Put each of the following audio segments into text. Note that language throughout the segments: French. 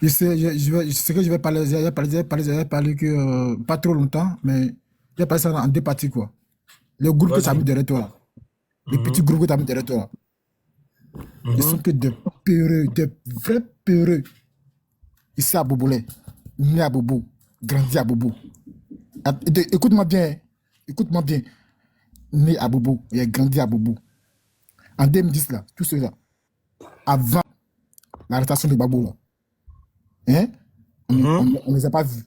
Je sais, je sais que je vais parler, j'ai parlé que pas trop longtemps, mais j'ai parlé ça en deux parties, quoi. Le groupe que tu as mis Vas-y. derrière toi, là. Le petit Mhm, groupe que tu as mis derrière toi, là. Ils sont mhm. que des peureux, des vrais peureux. Ici à Bobolé, né à Bobo, grandi à Bobo. Écoute-moi bien, hein. Écoute-moi bien. Né à Bobo, il a grandi à Bobo. En 2010, là, tout cela, avant l'arrestation de Babou, là, hein, Mhm. on ne les a pas vus.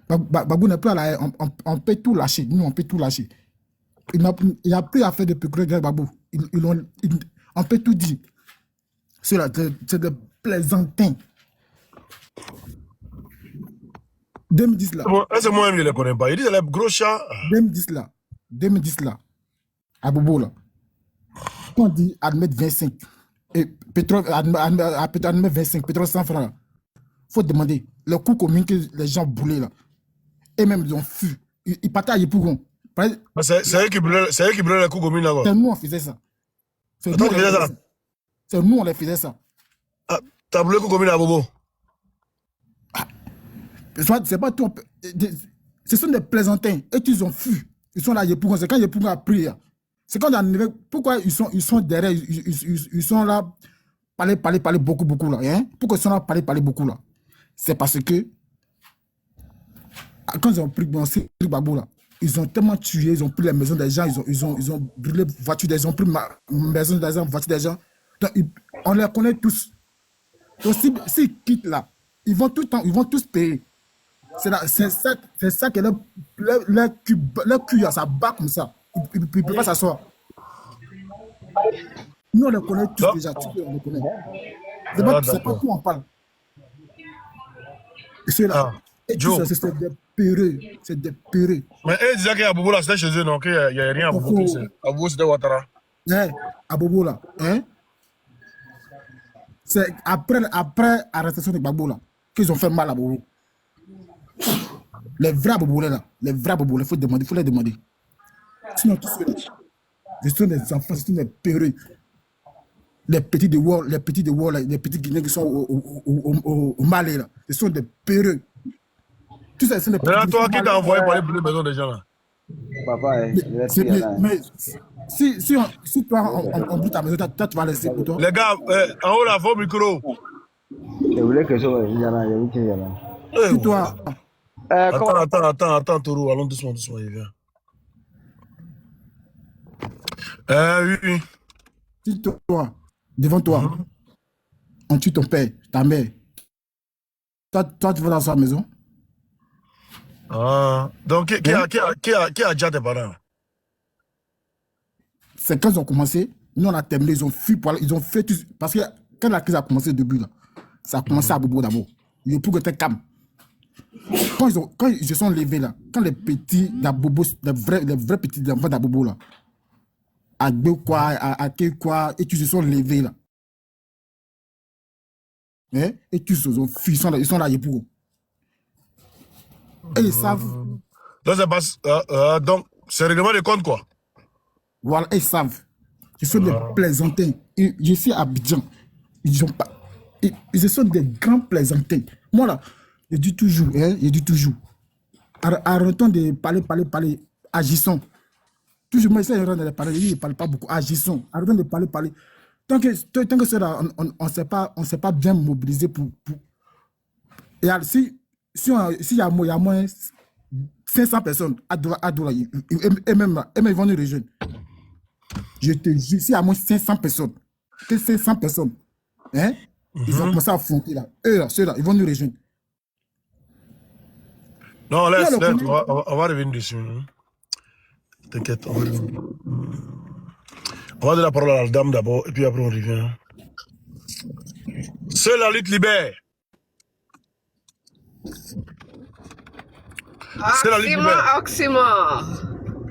Babou n'est plus là, on peut tout lâcher. Nous, on peut tout lâcher. Il n'y a plus à faire de procureur de Babou. On peut tout dire. C'est des plaisantins. 2010 là, C'est moi-même, je ne les connais pas. Il dit, c'est les gros chats. 2010 là, 2010 là, à Bobo là, quand on dit admettre 25, et pétrole, admettre 25, pétrole 100 francs là, il faut demander le coût commun que les gens boulaient là. Et même ils ont fui. Ils partaient à Yepougon. C'est eux qui brûlent les coups communes là-bas. C'est nous on faisait ça. C'est nous Attends, on tu les faisais faisait ça. ça. C'est nous on les faisait ça. Ah, t'as brûlé les coups communes à Bobo. C'est pas tout. Ce sont des plaisantins. Et qu'ils ont fui. Ils sont là à Yepougon. C'est quand Yepougon a pris. C'est quand on a arrivé. Pourquoi ils sont derrière. Ils sont là. Parler beaucoup, beaucoup là. Hein? Pourquoi ils sont là. Parler beaucoup là. C'est parce que quand ils ont pris Babou là, ils ont tellement tué, ils ont pris les maisons des gens, ils ont brûlé les voitures des gens, ils ont pris maison des gens, voitures des gens. Donc, on les connaît tous. Donc, s'ils quittent là, ils vont tout le temps, ils vont tous payer. C'est ça que leur cul, ça bat comme ça. Ils ne peuvent pas s'asseoir. Nous, on les connaît tous Donc, déjà, tous on les connaît. ah, C'est pas d'accord. tout on parle. Et ceux-là, Ah, et tous, Joe. c'est des peureux, c'est des peureux. Mais eux disaient qu'il y a Bobo là, c'était chez eux, non? Qu'il n'y a rien à Il Bobo. faut, À Bobo, c'était Ouattara. hein, à Bobo là, hein, c'est après l'arrestation de Gbagbo là, qu'ils ont fait mal à Bobo. Les vrais Bobolais là, les vrais Bobolais, il faut les demander. Sinon, tous ceux-là, ce sont des enfants, ce sont des peureux. Les petits de Wall, les petits Guinéens qui sont au Mali là, ce sont des peureux. Tous ces sont des Mais petits là, Guinéens qui sont toi, au qui Mali. t'a envoyé pour aller brûler les maisons des gens là? Papa, il est plus là. Mais si toi, on brûle ta maison, toi, tu vas laisser pour toi. Les gars, en haut là, vos micros. Je voulais que ça, il y en a, il y a une qui y en a. Si toi, Comment? Attends, Tourou, allons doucement, doucement, il vient. Oui, oui. si toi, devant toi, Mhm. on tue ton père, ta mère, toi, tu vas dans sa maison, Ah, donc, hein? qui a déjà tes parents? C'est quand ils ont commencé, nous on a terminé, ils ont fui, ils ont fait tout, parce que quand la crise a commencé au début, là, ça a commencé à Mhm. Bobo d'abord. Il est pour que tu calme. Quand ils se sont levés là, quand les petits d'Abobo, les vrais petits enfants d'Abobo là, à Gbekwa, à Kekwa, et tous se sont levés là, hein? Et tous ils ont fui, ils sont là, ils pour. Et ils savent, Donc, donc, c'est règlement de compte, quoi. voilà, ils savent. Ce sont des Ah. plaisantins. Et je suis à Abidjan. Ils ont pas. Ce sont des grands plaisantins. Moi là, je dis toujours, hein, je dis toujours. Arrêtons de parler, agissons. Toujours, moi, j'essaie de parler, je ne parle pas beaucoup, agissons. Arrêtons de parler. Tant que cela, on s'est pas bien mobilisé et alors, s'il y a moins 500 personnes à Doula, et même, ils vont nous rejoindre. Je te jure, s'il y a moins 500 personnes, que 500 personnes, hein, ils ont Mhm. commencé à affronter là. Eux, là, ceux-là, ils vont nous rejoindre. Non, Là, le laisse, connaît, on va revenir dessus. Hein. T'inquiète, on va revenir. On va donner la parole à la dame d'abord, et puis après on revient. Seule la lutte libère. Seule la lutte Oxymore, libère. Oxymore.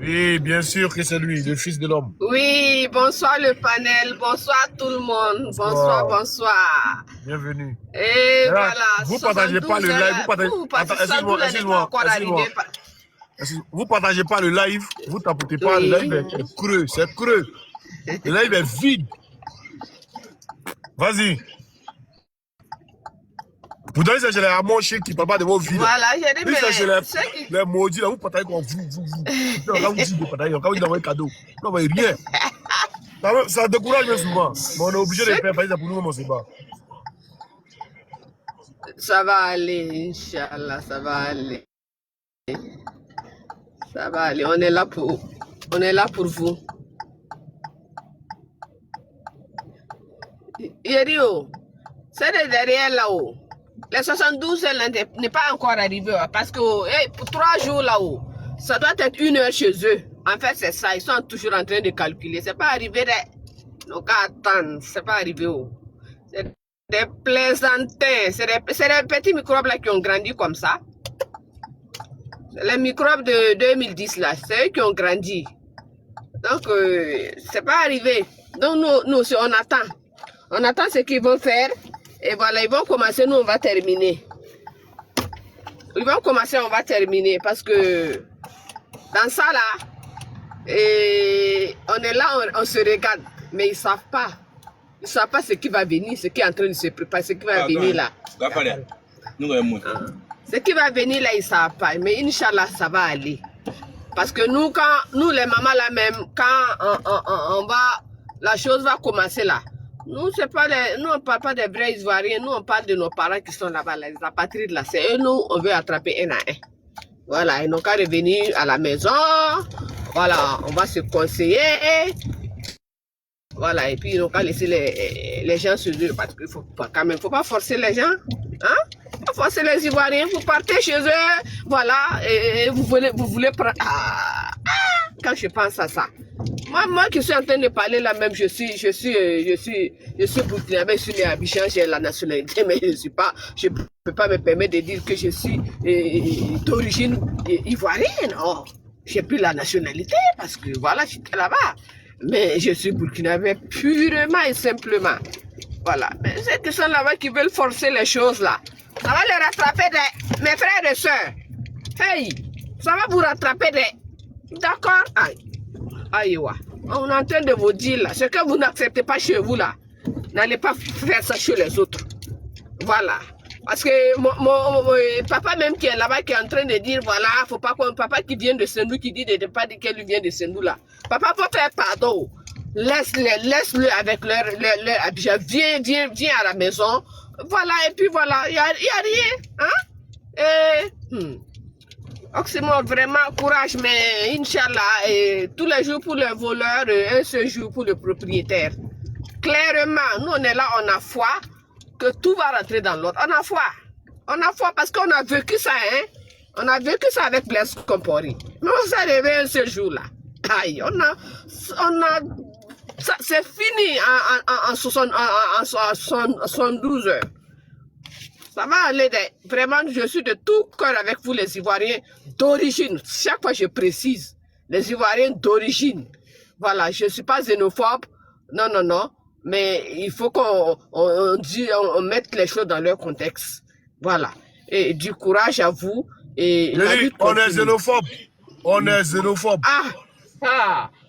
Oui, bien sûr que c'est lui, le fils de l'homme. Oui, bonsoir le panel, bonsoir tout le monde, bonsoir, Bonsoir, bonsoir. bienvenue. Et Et là, voilà, vous partagez pas 72 le heures live, là, vous partagez... vous, parce Attends, que 72 heures n'est pas encore arrivé. Vous partagez pas le live, vous tapotez pas, le live Oui. est creux, c'est creux. Le live est vide. Vas-y. Pourtant, c'est chez les amochés qui ne parlent pas de vos vies. Voilà, j'ai dit, Lui, c'est chez mais ceux qui... les maudits, là, vous partagez comme vous. Quand vous dites de partager, quand vous dites d'avoir un cadeau. Non, mais rien. Ça décourage même souvent. Mais on est obligé de faire parler pour nous-mêmes, on ne sait pas. Ça va aller, Inch'Allah, ça va aller. Ça va aller, on est là pour vous. Yerio, c'est derrière là-haut. Les 72 n'est pas encore arrivé parce que pour 3 jours là-haut, ça doit être 1 heure chez eux. En fait, c'est ça, ils sont toujours en train de calculer. C'est pas arrivé. Donc attends, c'est pas arrivé. C'est des plaisantins, c'est des petits microbes là qui ont grandi comme ça. Les microbes de 2010 là, c'est eux qui ont grandi. Donc, c'est pas arrivé. Donc, nous, on attend. On attend ce qu'ils vont faire. Et voilà, ils vont commencer, nous, on va terminer. Ils vont commencer, on va terminer. Parce que, dans ça, là, on est là, on se regarde. Mais ils ne savent pas. Ils ne savent pas ce qui va venir, ce qui est en train de se préparer, ce qui va venir là. Ce qui va venir là, ils ne savent pas. Mais Inch'Allah, ça va aller. Parce que nous, les mamans là même, quand la chose va commencer là, nous, on ne parle pas des vrais Ivoiriens, nous, on parle de nos parents qui sont là-bas, les apatrides là. C'est eux, nous, on veut attraper un à un. Voilà, ils n'ont qu'à revenir à la maison. Voilà, on va se conseiller. Voilà, et puis ils n'ont qu'à laisser les gens se dire, parce qu'il faut pas, quand même, faut pas forcer les gens. Hein? Pas forcer les Ivoiriens, vous partez chez eux, voilà, et vous voulez prendre. Quand je pense à ça. Moi qui suis en train de parler là même, je suis burkinabé, je suis né à Abidjan, j'ai la nationalité, mais je peux pas me permettre de dire que je suis d'origine ivoirienne. Oh, j'ai plus la nationalité parce que voilà, j'étais là-bas. Mais je suis burkinabé purement et simplement. Voilà. Mais ceux qui sont là-bas qui veulent forcer les choses là, ça va les rattraper mes frères et sœurs. Hey, ça va vous rattraper D'accord? Aïe, on est en train de vous dire là, ce que vous n'acceptez pas chez vous là, n'allez pas faire ça chez les autres. Voilà. Parce que mon papa même qui est là-bas, qui est en train de dire, voilà, faut pas qu'on papa qui vient de Sendou, qui dit de pas dire qu'elle vient de Sendou là. Papa, faut faire pardon. Laisse-le avec leur Abidjan. Viens à la maison. Voilà, et puis voilà, il y a rien. Hein? Oxymore, vraiment, courage, mais Inch'Allah, tous les jours pour le voleur, un seul jour pour le propriétaire. Clairement, nous on est là, on a foi que tout va rentrer dans l'autre. On a foi. On a foi parce qu'on a vécu ça, hein. On a vécu ça avec Blaise Compaoré. Mais on s'est arrivé un seul jour là. Aïe, c'est fini en 72 heures. Ça va aller. Vraiment, je suis de tout cœur avec vous les Ivoiriens d'origine. Chaque fois je précise, les Ivoiriens d'origine. Voilà, je ne suis pas xénophobe. Non. Mais il faut qu'on mette les choses dans leur contexte. Voilà. Et du courage à vous. Et on est xénophobe. On est xénophobe.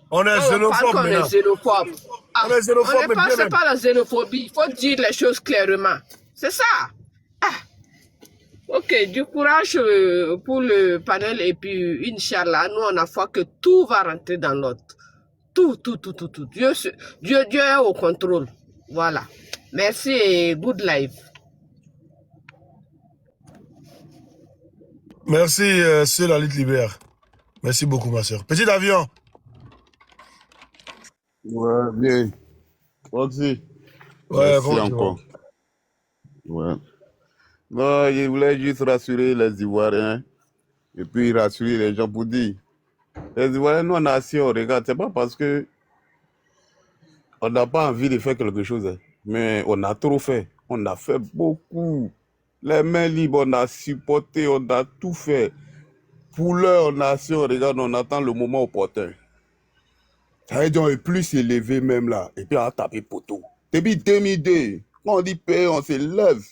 On est xénophobe maintenant. On est xénophobe. On est xénophobe, mais c'est pas la xénophobie. Il faut dire les choses clairement. C'est ça. Ok, du courage pour le panel et puis Inch'Allah, nous on a foi que tout va rentrer dans l'autre. Tout. Dieu est au contrôle. Voilà. Merci et good life. Merci, c'est la lutte libère. Merci beaucoup, ma soeur. Petit avion. Ouais, bien. Roxy. Ouais, Merci encore. Ouais. Non, je voulais juste rassurer les Ivoiriens et puis rassurer les gens pour dire. Les Ivoiriens, nous, nation, regarde, c'est pas parce que on n'a pas envie de faire quelque chose, hein, mais on a trop fait. On a fait beaucoup. Les mains libres, on a supporté, on a tout fait. Pour leur nation, regarde, on attend le moment opportun. Ça veut dire on est plus élevé même là. Et puis on a tapé poteau. Depuis 2002, quand on dit paix, on se lève.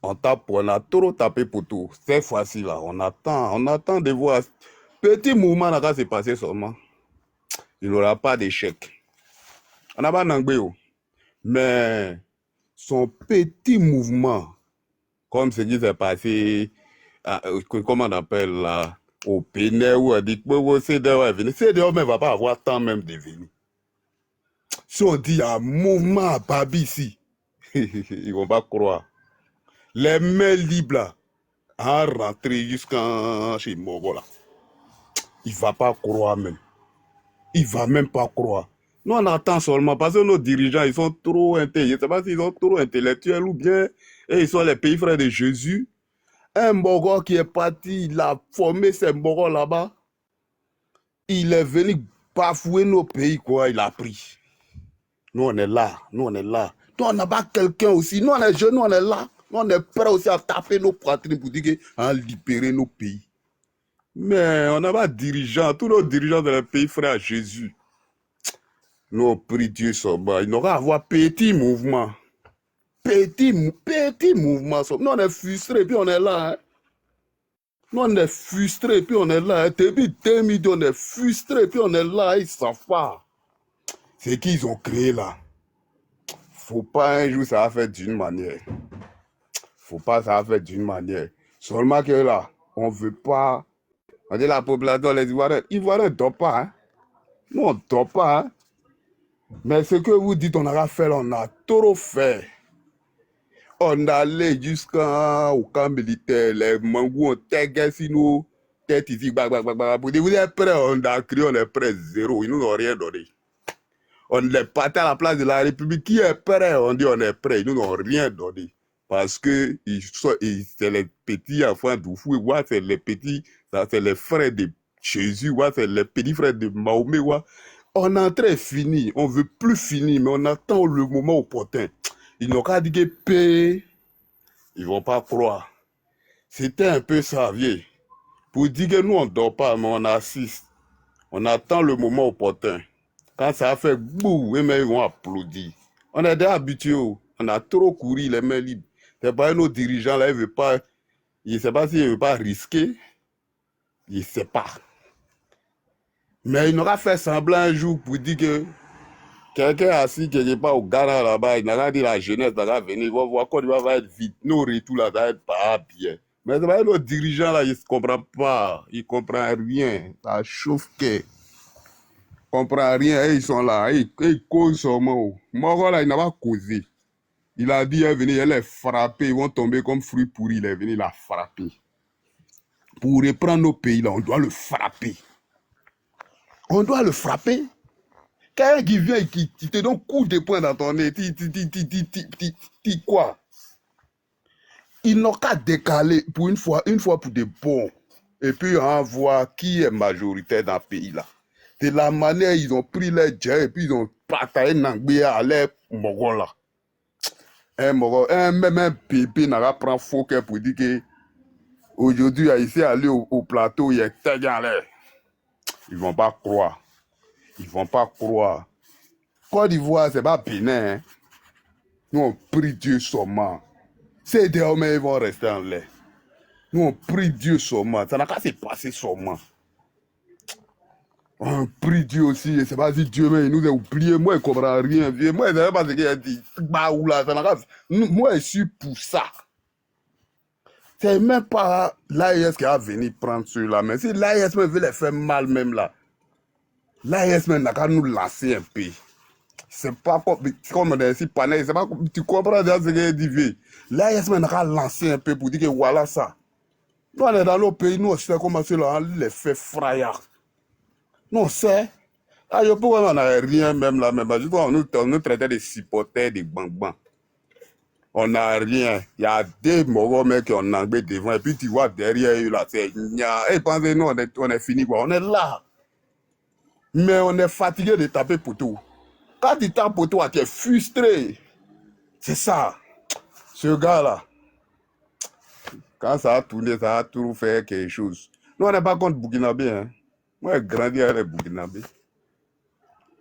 On a trop tapé poteau. Cette fois-ci là, on attend de voir. Petit mouvement là, quand c'est passé seulement, il n'y aura pas d'échec. On n'a pas d'anglais, mais son petit mouvement Comme ce qui s'est passé, comment on appelle là, au Bénin, où on dit que CEDEAO est venu. CEDEAO ne va pas avoir temps même de venir. Si on dit un mouvement à Babi ici, ils ne vont pas croire. Les mains libres là, à rentrer jusqu'à chez Mogo là. Il ne va pas croire même. Il ne va même pas croire. Nous, on attend seulement parce que nos dirigeants, ils sont trop intelligents. Je ne sais pas s'ils sont trop intellectuels ou bien ils sont les pays frères de Jésus. Un Mogo qui est parti, il a formé ces Mogos là-bas. Il est venu bafouer nos pays, quoi. Il a pris. Nous, on est là. Nous, on est là. Nous, on n'a pas quelqu'un aussi. Nous, on est jeunes, nous, on est là. Nous, on est prêts aussi à taper nos poitrines pour dire à libérer nos pays. Mais on n'a pas de dirigeants. Tous nos dirigeants de les pays frères à Jésus. Nous, on prie Dieu sur bas. Il n'aura à avoir petit mouvement. Petit mouvement. Nous, on est frustrés, puis on est là. Hein. Nous, on est frustrés, puis on est là. Depuis 2000, on est frustrés, puis on est là. Ils savent pas. C'est qu'ils ont créé là. Faut pas un jour ça va faire d'une manière. Faut pas ça va faire d'une manière. Seulement que là, on veut pas. On dit la population, les Ivoiriens ne dorment pas. Hein. Nous, on ne dort pas. Hein. Mais ce que vous dites, on a fait, on a trop fait. On allait jusqu'au camp militaire, les mangous ont tagué sur nous, tête ici, pour dire, vous êtes prêts, on a crié, on est prêts, zéro, ils nous ont rien donné. On est parti à la place de la République, qui est prêt, on dit on est prêt, ils nous ont rien donné. Parce que c'est les petits enfants d'Oufou, c'est les petits, c'est les frères de Jésus, c'est les petits frères de Mahomet. On est en train de finir, on ne veut plus finir, mais on attend le moment opportun. Ils n'ont qu'à dire que paix, ils ne vont pas croire. C'était un peu ça, vieux. Pour dire que nous, on ne dort pas, mais on assiste. On attend le moment opportun. Quand ça a fait bouh, ils vont applaudir. On est déjà habitués, on a trop couru les mains libres. C'est pas nos dirigeants là, ils ne veulent pas, je ne sais pas s'ils ne veulent pas risquer. Je ne sais pas. Mais il n'aura fait semblant un jour pour dire que quelqu'un assis quelque part au Ghana là-bas, il n'a dit la jeunesse va venir, il va voir quand il va être vite. Nos retours là, ça va être pas bien. Mais c'est pas nos dirigeants là, ils ne comprennent pas. Ils ne comprennent rien. Ça chauffe que. Ils ne comprennent rien. Et ils sont là. Ils causent seulement. Moi, là, il n'a pas causé. Il a dit, il est venu, il est frappé. Ils vont tomber comme fruits pourris. Il est venu, il a frappé. Pour reprendre nos pays là, on doit le frapper. On doit le frapper. Quelqu'un qui vient et qui te donne coup de poing dans ton nez, quoi? Ils n'ont qu'à décaler pour une fois pour de bon. Et puis on voit qui est majoritaire dans le pays là. De la manière ils ont pris les jets et puis ils ont partagé Nangbia à l'air Mogo là. Même un bébé n'a pas pris faux cœur pour dire que aujourd'hui, ici, aller au plateau, il y a tellement en l'air. Ils ne vont pas croire. Ils ne vont pas croire. Côte d'Ivoire, ce n'est pas Bénin. Hein. Nous, on prie Dieu seulement. Ces deux hommes, ils vont rester en l'air. Nous, on prie Dieu seulement. Ça n'a qu'à se passer seulement. On prie Dieu aussi. Je ne sais pas si Dieu il nous a oublié. Moi, je ne comprends rien. Moi, je ne sais pas ce qu'il a dit. Moi, je suis pour ça. C'est même pas l'AIS qui a venu prendre ceux-là. Mais si l'AIS veut les faire mal même là, l'AIS n'a qu'à nous lancer un peu. C'est pas comme on est ici, c'est pas tu comprends déjà ce que je dis. L'AIS n'a qu'à lancer un peu pour dire que voilà ça. Nous, on est dans nos pays, nous, on sait comment ceux-là, on les fait frayard. Nous, on sait. Ah, je pourquoi on n'a rien même là, même. Je crois qu'on nous traitait de supporters, de bang-bang. On n'a rien. Il y a des morts mecs qui ont anglais devant. Et puis tu vois derrière eux là, c'est nya. Et pensez nous, on est fini quoi. On est là. Mais on est fatigué de taper poteau. Quand tu tapes poteau, tu es frustré. C'est ça. Ce gars-là. Quand ça a tourné, ça a toujours fait quelque chose. Nous, on n'est pas contre Burkinabé. Hein. Moi, j'ai grandi avec les Burkinabé.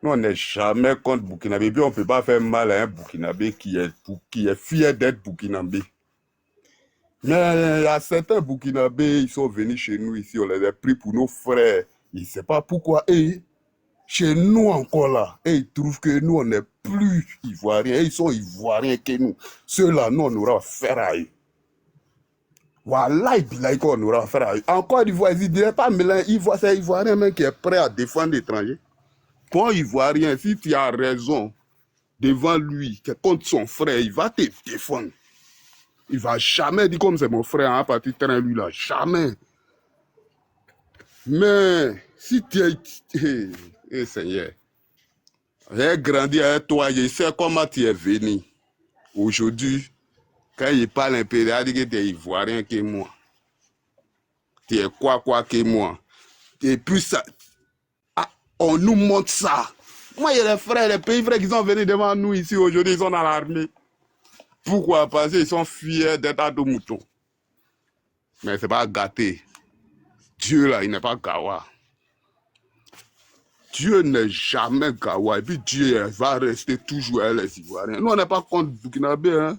Nous, on n'est jamais contre Burkinabé. Puis on ne peut pas faire mal à un Burkinabé qui est fier d'être Burkinabé. Mais il y a certains Burkinabés, ils sont venus chez nous ici, on les a pris pour nos frères. Ils ne savent pas pourquoi. Et chez nous encore là, et ils trouvent que nous, on n'est plus Ivoiriens. Et ils sont Ivoiriens que nous. Ceux-là, nous, on aura affaire à eux. Voilà, il dit qu'on aura affaire à. En Côte d'Ivoire, il ne dirait pas mélanger. C'est Ivoirien même qui est prêt à défendre l'étranger. Quand Ivoirien, si tu as raison devant lui, contre son frère, il va te défendre. Il va jamais dire comme c'est mon frère, à partir de terrain, lui là, jamais. Mais si tu es. Eh, Seigneur, j'ai grandi avec toi, je sais comment tu es venu. Aujourd'hui, quand il parle impérial, il dit que tu es Ivoirien que moi. Tu es quoi que moi. Et puis ça, on nous montre ça. Moi, il y a les frères, les pays frères qui sont venus devant nous ici aujourd'hui, ils sont dans l'armée. Pourquoi? Parce qu'ils sont fiers d'être de moutons. Mais ce n'est pas gâté. Dieu, là, il n'est pas gawa. Dieu n'est jamais gawa. Et puis Dieu va rester toujours avec les Ivoiriens. Nous, on n'est pas contre Burkinabé. Hein?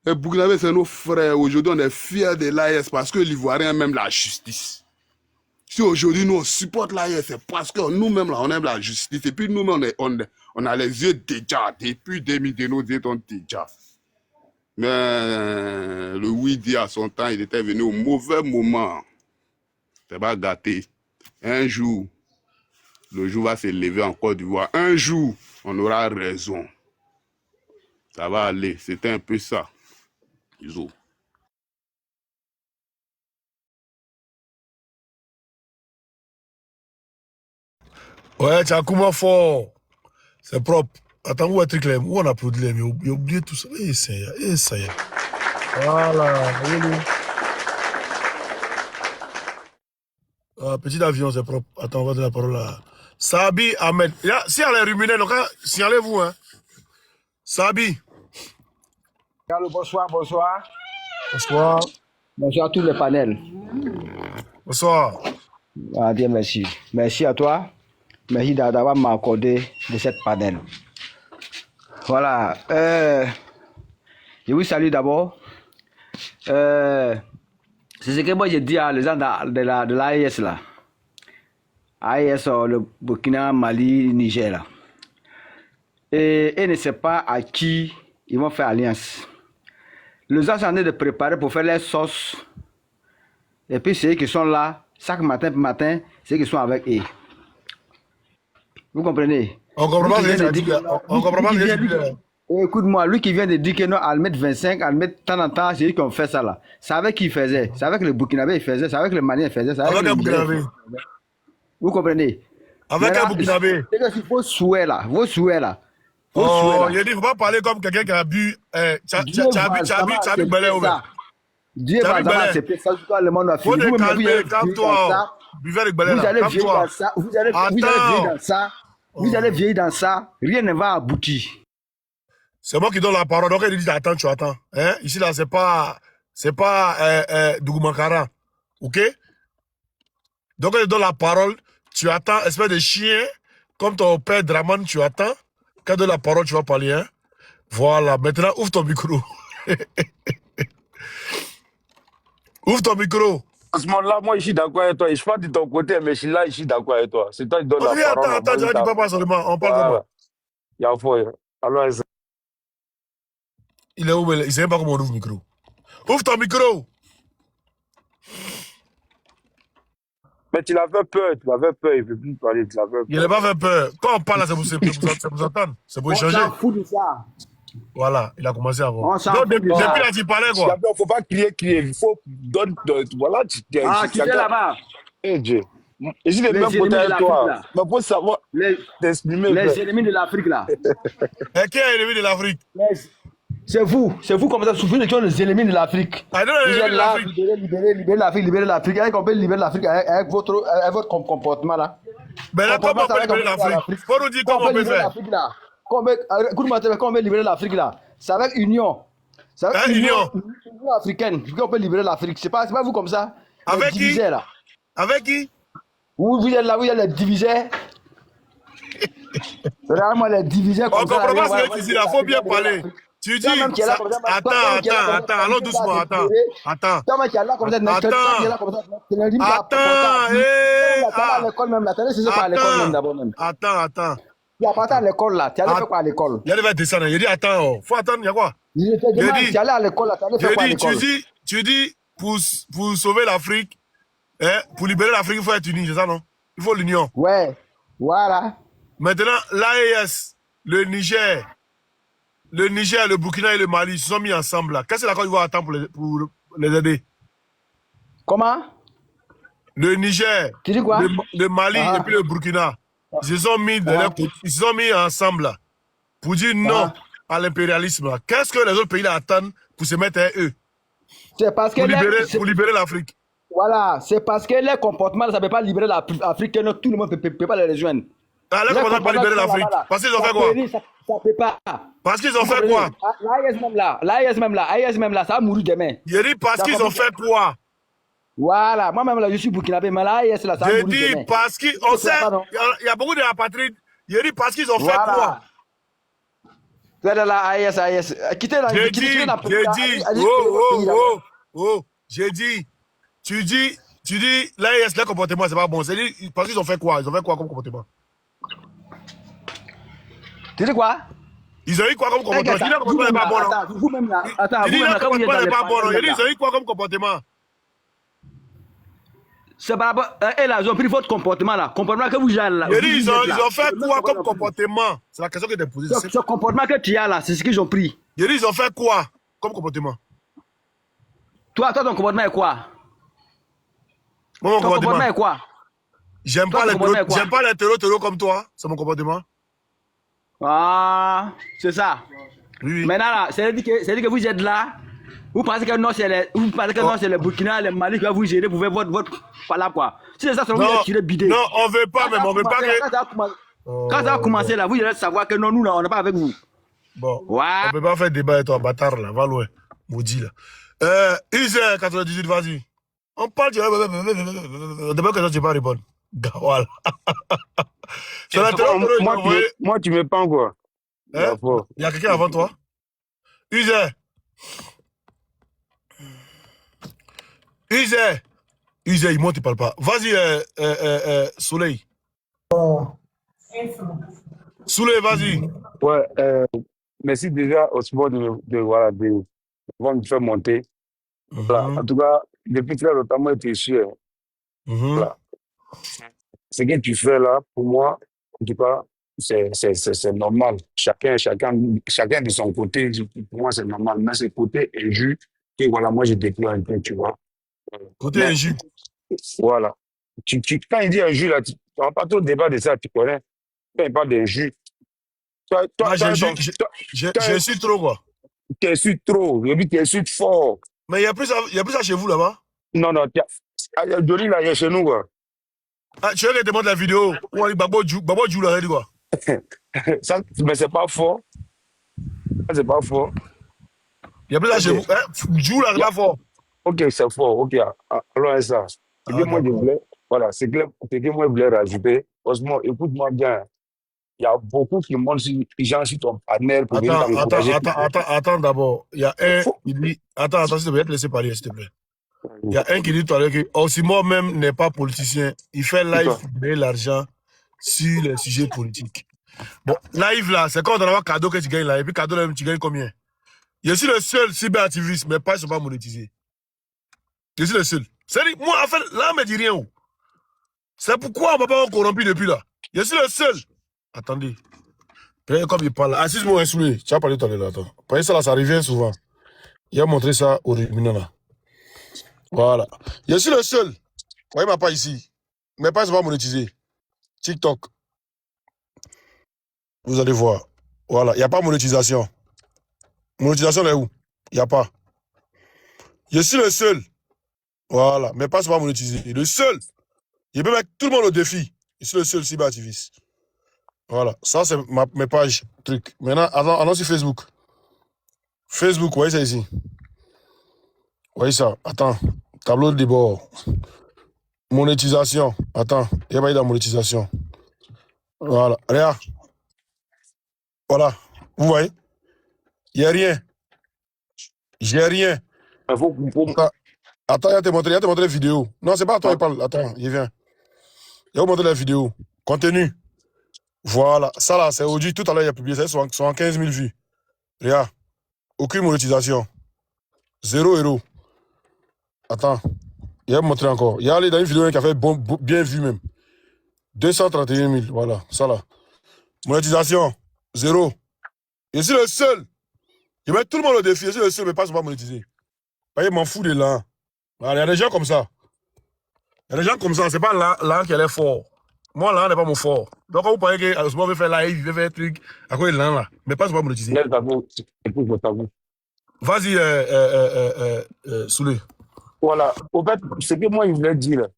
Les Burkinabé, c'est nos frères. Aujourd'hui, on est fiers de l'AES parce que l'Ivoirien aime la justice. Si aujourd'hui, nous, on supporte l'AES, c'est parce que nous-mêmes, là, on aime la justice. Et puis nous-mêmes, on a les yeux déjà. Depuis 2000, nos yeux sont déjà. Mais le Ouidi, à son temps, il était venu au mauvais moment. C'est pas gâté. Un jour, le jour va se lever en Côte d'Ivoire. Un jour, on aura raison. Ça va aller. C'était un peu ça. Iso. Ouais, tu as comment fort. C'est propre. Attends, où est-ce que où on applaudit les miens? Il a oublié tout ça. Eh, ça y est, eh, ça y est. Voilà. Petit avion, c'est propre. Attends, on va donner la parole à Sabi Ahmed. Si elle est ruminée, donc signalez-vous. Hein. Sabi. Allô, bonsoir, bonsoir. Bonsoir. Bonsoir à tous les panels. Bonsoir. Ah, bien, merci. Merci à toi. Merci d'avoir m'accordé de cette panel. Voilà. Je vous salue d'abord. C'est ce que moi j'ai dit à les gens de l'AES là. AES, le Burkina, Mali, Niger là. Et ils ne savent pas à qui ils vont faire alliance. Les gens sont en train de préparer pour faire les sauces. Et puis ceux qui sont là, chaque matin, c'est qui sont avec eux. Vous comprenez? On comprend pas ce que tu dis. Écoute-moi, lui qui vient de dire que non, à le mettre 25, à le mettre de temps en temps, c'est lui qui ont fait ça là. C'est avec qui il faisait. C'est avec le Burkinabé il faisait. C'est avec le Malien il faisait. Avec un Burkinabé. Vous comprenez? Avec un Burkinabé. C'est vos souhaits là. Vos souhaits là. Oh, il dit, il ne faut pas parler comme quelqu'un qui a bu. Tu as bu Belé au vert. Dieu va accepter ça. Le monde va finir. Faut te calmer, calme-toi. Buvez le Belé là, calme-toi. Vous allez vieillir dans ça. Vous allez vieillir dans ça. Rien ne va aboutir. C'est moi qui donne la parole. Donc, il dit, attends, tu attends. Hein? Ici, là, c'est pas Dougoumankara. OK? Donc, il donne la parole. Tu attends, espèce de chien. Comme ton père Draman, tu attends. Quand il donne la parole, tu vas parler. Hein? Voilà. Maintenant, ouvre ton micro. Ouvre ton micro. À ce moment-là, moi, je suis d'accord avec toi. Je ne suis pas de ton côté, mais je suis là, je suis d'accord avec toi. C'est toi qui donne la parole. Attends, tu as dit papa seulement. On parle comment? Il y a faux. Alors, il est où? Il ne sait pas comment on ouvre le micro. Ouvre ton micro. Mais tu l'as fait peur, il ne veut plus parler, tu l'as fait peur. Il n'a pas fait peur. Quand on parle, c'est pour s'entendre, c'est pour échanger. On s'en fout de ça. Voilà, il a commencé à voir. Donc, depuis là, tu parlais quoi? Il ne faut pas crier, il faut donner. Voilà, tu es là-bas. Eh Dieu. Et si les mêmes côtés avec toi, mais pour savoir t'exprimer. Les ennemis de l'Afrique là. Et qui est l'ennemi de l'Afrique? C'est vous comme ça, souffrez de les ennemis de l'Afrique. Vous êtes là, libérer l'Afrique. Est-ce qu'on peut libérer l'Afrique avec votre comportement là? Mais là, comment on peut libérer l'Afrique? Faut nous dire comment on peut faire. Écoute-moi, comment on peut libérer l'Afrique là? C'est avec Union. C'est avec Union africaine qu'on peut libérer l'Afrique. C'est pas vous comme ça. Avec qui? Avec qui? Vous êtes là, vous êtes les diviseurs. Vraiment les diviseurs comme ça. On comprend pas ce que tu dis là, faut bien parler. Tu dis, attends, allons doucement, attends. Attends. Tu as pas à l'école là, tu allais faire quoi à l'école? Il y a des descendre, il dit attends, faut attendre, il y a quoi? Tu allais à l'école là, tu allais faire quoi à l'école? tu dis, pour sauver l'Afrique, hein, pour libérer l'Afrique, il faut être uni, c'est ça, non? Il faut l'union. Ouais, voilà. Maintenant, l'AES, le Niger, le Burkina et le Mali se sont mis ensemble là. Qu'est-ce que la Côte d'Ivoire attend pour les aider? Comment? Le Niger, Tu dis quoi? le Mali et Ah, puis le Burkina, ils se sont mis, ah, ils se sont mis ensemble là, pour dire non ah. à l'impérialisme là. Qu'est-ce que les autres pays là attendent pour se mettre à eux, C'est parce que pour libérer l'Afrique? voilà, c'est parce que les comportements, ça ne peut pas libérer l'Afrique, que tout le monde ne peut pas les rejoindre. Ah, là, Les comment pas comportements libérer qui sont l'Afrique? là-bas, là, Parce qu'ils ont ça fait quoi? périt, ça ne peut pas. Parce qu'ils ont Vous fait comprenez? quoi? L'AES même là, ça va mourir demain. J'ai dit parce Ça qu'ils va ont fait quoi? Voilà, moi-même là, je suis burkinabé, mais l'AES là, ça va J'ai mourir dit demain. parce qu'on sait, Pardon. il y a beaucoup de rapatriés. J'ai dit parce qu'ils ont fait quoi? Voilà. C'est de la AES. Quittez la J'ai dit, pays là. j'ai dit, tu dis, l'AES, leur comportement, c'est pas bon. C'est dit, parce qu'ils ont fait quoi? Ils ont fait quoi comme comportement? Tu dis quoi? Ils ont eu quoi comme comportement? Tu dis, leur comportement n'est pas bon, non? Vous-même là, attends, Tu dis, vous-même leur là, quand vous êtes comportement dans n'est les pas bon, non? J'ai dit, là, ils ont eu quoi comme comportement? c'est par rapport, et là, ils ont pris votre comportement là, comportement que vous avez là. J'ai dit, ils là. ont fait quoi comme comportement? C'est la question que tu as posée. Ce comportement que tu as là, c'est ce qu'ils ont pris. J'ai dit, ils ont fait quoi comme comportement? Toi, ton comportement est quoi? Mon Ton comportement comportement. est quoi? J'aime Toi, pas ton comportement est quoi? les terreaux comme toi. C'est mon comportement. Ah, c'est ça. Oui, oui. Maintenant là, c'est-à-dire que vous êtes là. Vous pensez que non, c'est le Burkina, le Mali que vous gérez pour faire votre palabre quoi. Si c'est ça, vous allez tirer bidé. Non, on veut pas, même on veut pas que. Quand ça va commencer là, vous allez savoir que non, nous là, on n'est pas avec vous. Bon, Ouais. on peut pas faire débat avec toi, bâtard là, va loin, maudit là. User 98, vas-y. On parle du. D'abord que tu ne pas répondre. Voilà. C'est la Moi, tu me pends quoi? Hein? Il y a quelqu'un avant toi? User. User, il monte, il parle pas. Vas-y, Soleil. Soleil, vas-y. Ouais, merci déjà au sport voilà, de me faire monter. Voilà. En tout cas, depuis très longtemps, moi, j'étais sûr. Voilà. Ce que tu fais là, pour moi, en tout cas, c'est normal. Chacun de son côté, pour moi, c'est normal. Mais c'est côté injuste que voilà, moi, je déplore un peu, tu vois. Côté injuste. Voilà. Quand il dit injuste, là, tu n'as pas trop de débat de ça, tu connais. Quand il parle d'injuste, j'ai su trop, quoi. Tu insultes trop. Je dis tu insultes fort. Mais il y a plus ça chez vous, là-bas? Non, Johnny, là, il est chez nous, quoi. Ah, tu veux que je te montre la vidéo où on dit Babo Djou, là, il dit quoi? Ça, mais c'est pas fort. Ça, c'est pas fort. Il y a plus ça chez vous. Hein? Djou, là, c'est pas fort. Ok, c'est fort. Ok, alors ça. C'est que moi, je voulais, voilà, c'est que moi, je voulais rajouter. Franchement, écoute-moi bien. Il y a beaucoup qui demandent si les gens sur ton panel pour venir t'encourager. Attends d'abord. Il y a un qui dit. Attends, s'il te plaît, te laisser parler, s'il te plaît. Il y a un qui dit tout à l'heure que Osimhen même n'est pas politicien. Il fait live pour gagner l'argent sur les sujets politiques. Bon, live là, c'est quand on a cadeau que tu gagnes là. Et puis cadeau là, tu gagnes combien? Je suis le seul cyberactiviste, mes pages ne sont pas monétisées. Je suis le seul. C'est-à-dire, moi, en fait, là, on me dit rien. C'est pourquoi on ne m'a pas corrompu depuis là. Je suis le seul. Attendez. Comme il parle. Assise-moi, insulé. Tu as parlé tout à l'heure. Attends. Parce que ça revient souvent. Il a montré ça au Rumina là. Voilà. Je suis le seul. Vous voyez ma page ici. Mes pages ne sont pas monétisées. TikTok. Vous allez voir. Voilà. Il n'y a pas de monétisation. Monétisation, elle est où? Il n'y a pas. Je suis le seul. Voilà. Mes pages ne sont pas monétisées. Le seul. Je peux mettre tout le monde au défi. Je suis le seul cyberactiviste. Voilà. Ça, c'est mes pages. Truc. Maintenant, allons sur Facebook. Facebook, vous voyez ça ici. Vous voyez ça. Attends. Tableau de bord. Monétisation. Attends. Il n'y a pas eu de monétisation. Voilà. Regarde. Voilà. Vous voyez? Il n'y a rien. J'ai rien. Attends, il a te montré la vidéo. Non, c'est pas à toi, il parle. Attends, il vient. Il va vous montrer la vidéo. Contenu. Voilà. Ça là, c'est aujourd'hui. Tout à l'heure, il a publié ça. 75 000 vues. Regarde. Aucune monétisation. 0 €. Attends, il va me montrer encore. Il y a allé dans une vidéo qui a fait bien vu même. 231 000, voilà, ça là. Monétisation, 0. Je suis le seul. Je mets tout le monde au défi, je suis le seul, mais pas monétiser. Vous m'en fous de là. Voilà, il y a des gens comme ça. Il y a des gens comme ça, c'est pas là qu'elle est fort. Moi, là, n'est pas mon fort. Donc, quand vous parlez que Osmo veut faire live, il veut faire un truc, à quoi il est là, mais pas monétiser. Vas-y, Soulé. Voilà. Au fait, ce que moi, je voulais dire,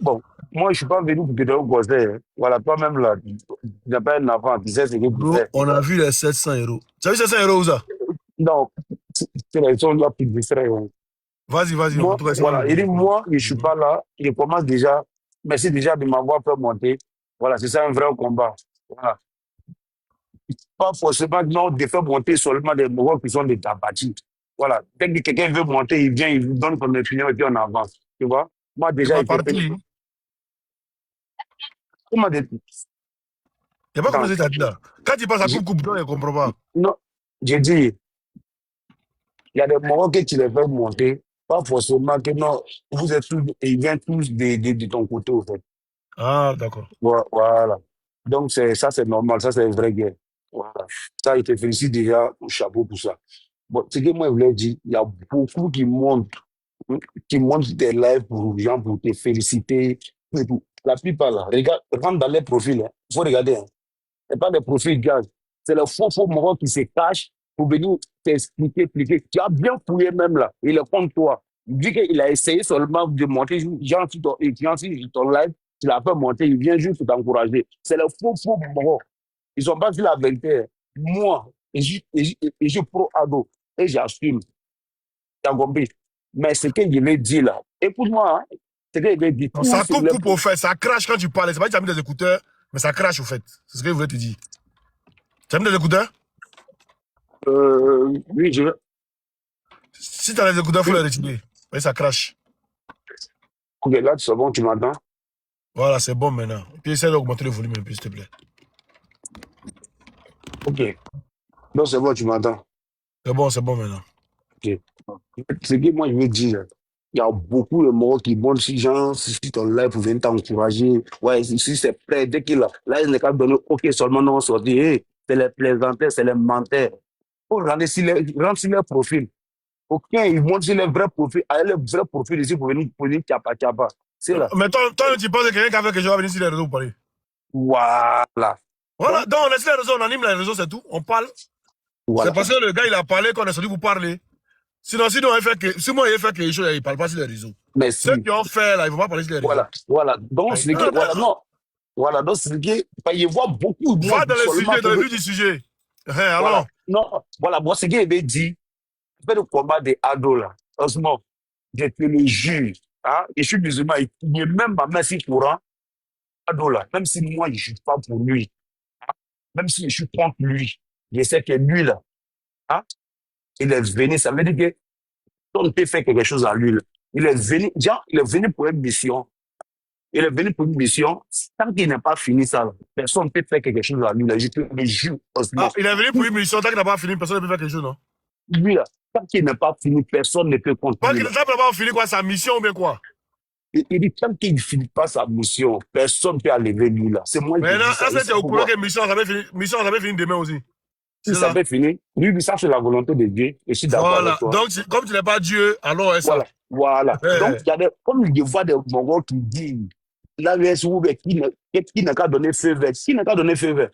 bon, moi, je ne suis pas venu pour te donner un conseil. Hein. Voilà, toi-même, là, tu n'as pas un enfant, tu sais ce que tu Bro, fais. on a vu les 700 €. Tu as vu 700 € où ça? Non, c'est la raison là plus distraite. Hein. Vas-y, Moi, voilà, et moi, je ne suis pas là, je commence déjà, merci déjà de m'avoir fait monter. Voilà, c'est ça un vrai combat. Voilà. Pas forcément non, de faire monter seulement des Mohawks qui sont des tapatis. Voilà. Dès que quelqu'un veut monter, il vient, il vous donne son opinion et puis on avance. Tu vois? Moi, déjà, il parti. Comment il n'y a pas commencé ta vie là. Quand tu passes à coupe, je ne comprends pas. Non, j'ai dit, il y a des Mohawks que tu les fais monter, pas forcément que non, vous êtes tous, ils viennent tous de ton côté, au fait. Ah, d'accord. Voilà. Donc, ça, c'est normal, ça, c'est une vraie guerre. Voilà. Ça, il te félicite déjà au chapeau pour ça. Bon, ce que moi, je voulais dire, il y a beaucoup qui montent des lives pour les gens, pour te féliciter. Et tout. La plupart, là, regarde, rentre dans les profils. Il faut regarder. Hein. Ce n'est pas des profils gaz. C'est le faux moron qui se cache pour venir t'expliquer. Tu as bien fouillé même là. Il est contre toi. Il dit qu'il a essayé seulement de monter, genre, sur ton live, tu l'as fait monter, il vient juste t'encourager. C'est le faux moron. Ils n'ont pas vu la vérité. Moi, je suis pro-ado et j'assume. Tu as compris? Mais ce que je vais dire là, écoute-moi, hein, ce que je vais dire. Ça coupe au fait, ça crache quand tu parles. C'est pas que tu as mis des écouteurs, mais ça crache au fait. C'est ce que je voulais te dire. Tu as mis des écouteurs? Oui, je veux. Si tu as des écouteurs, il faut les retirer. Mais ça crache. Ok, là, c'est bon, tu m'entends? Voilà, c'est bon maintenant. Et puis essaie d'augmenter le volume un peu, s'il te plaît. Ok. Donc, c'est bon, tu m'entends? C'est bon maintenant. Ok. Ce que moi, je veux dire, il y a beaucoup de morts qui montent si gens, si ton live pour venir t'encourager. Ouais, si c'est prêt, dès qu'il a, là, il n'est qu'à donner OK seulement non sorti. Hey, c'est les plaisanteurs, c'est les menteurs. Faut rentrer sur leur profil. OK, ils montent sur les vrais profils, avec les vrais profils ici pour venir tchapa. C'est là. Mais toi, tu penses que quelqu'un qui a fait quelque chose va venir sur les réseaux pour parler? Voilà. Voilà, donc on est sur les réseaux, on anime les réseaux, c'est tout. On parle. Voilà. C'est parce que le gars, il a parlé qu'on est sorti pour parler. Sinon, si moi, il fait quelque chose, il ne parle pas sur les réseaux. Mais ceux qui ont fait, là, ils ne vont pas parler sur les réseaux. Voilà. Donc, c'est que, voilà, non. Voilà, donc c'est que, il voit beaucoup de va dans le sujet, dans le vif du sujet. Alors. Voilà. Non, voilà, moi, ce qu'il avait dit, le combat des ados, là, heureusement, je te le jure, hein, et je suis musulman, il est même ma merci courant, ado, là, même si moi, je ne suis pas pour lui, hein, même si je suis contre lui, je sais que lui, là, hein, il est venu, ça veut dire que on peut faire quelque chose à lui. Là. Il est venu pour une mission. Il est venu pour une mission. Tant qu'il n'a pas fini ça, là, personne ne peut faire quelque chose à lui. Là. Je te le jure. Il est venu pour une mission. Tant qu'il n'a pas fini, personne ne peut faire quelque chose, non? Lui, là, tant qu'il n'a pas fini, personne ne peut continuer. Tant qu'il n'a pas fini quoi, sa mission ou bien quoi? Il dit, tant qu'il ne finit pas sa mission, personne ne peut enlever lui là. C'est moi qui dis ça. Maintenant, est-ce que tu es au courant que mission, ça va finir demain aussi? Si ça va finir, lui, ça c'est la volonté de Dieu. Et je suis d'accord avec toi. Donc, comme tu n'es pas Dieu, alors est ça. Voilà. Donc, il y a comme je vois des Mongols qui disent, là, qui n'a qu'à donner feu vert. Qui n'a qu'à donner feu vert?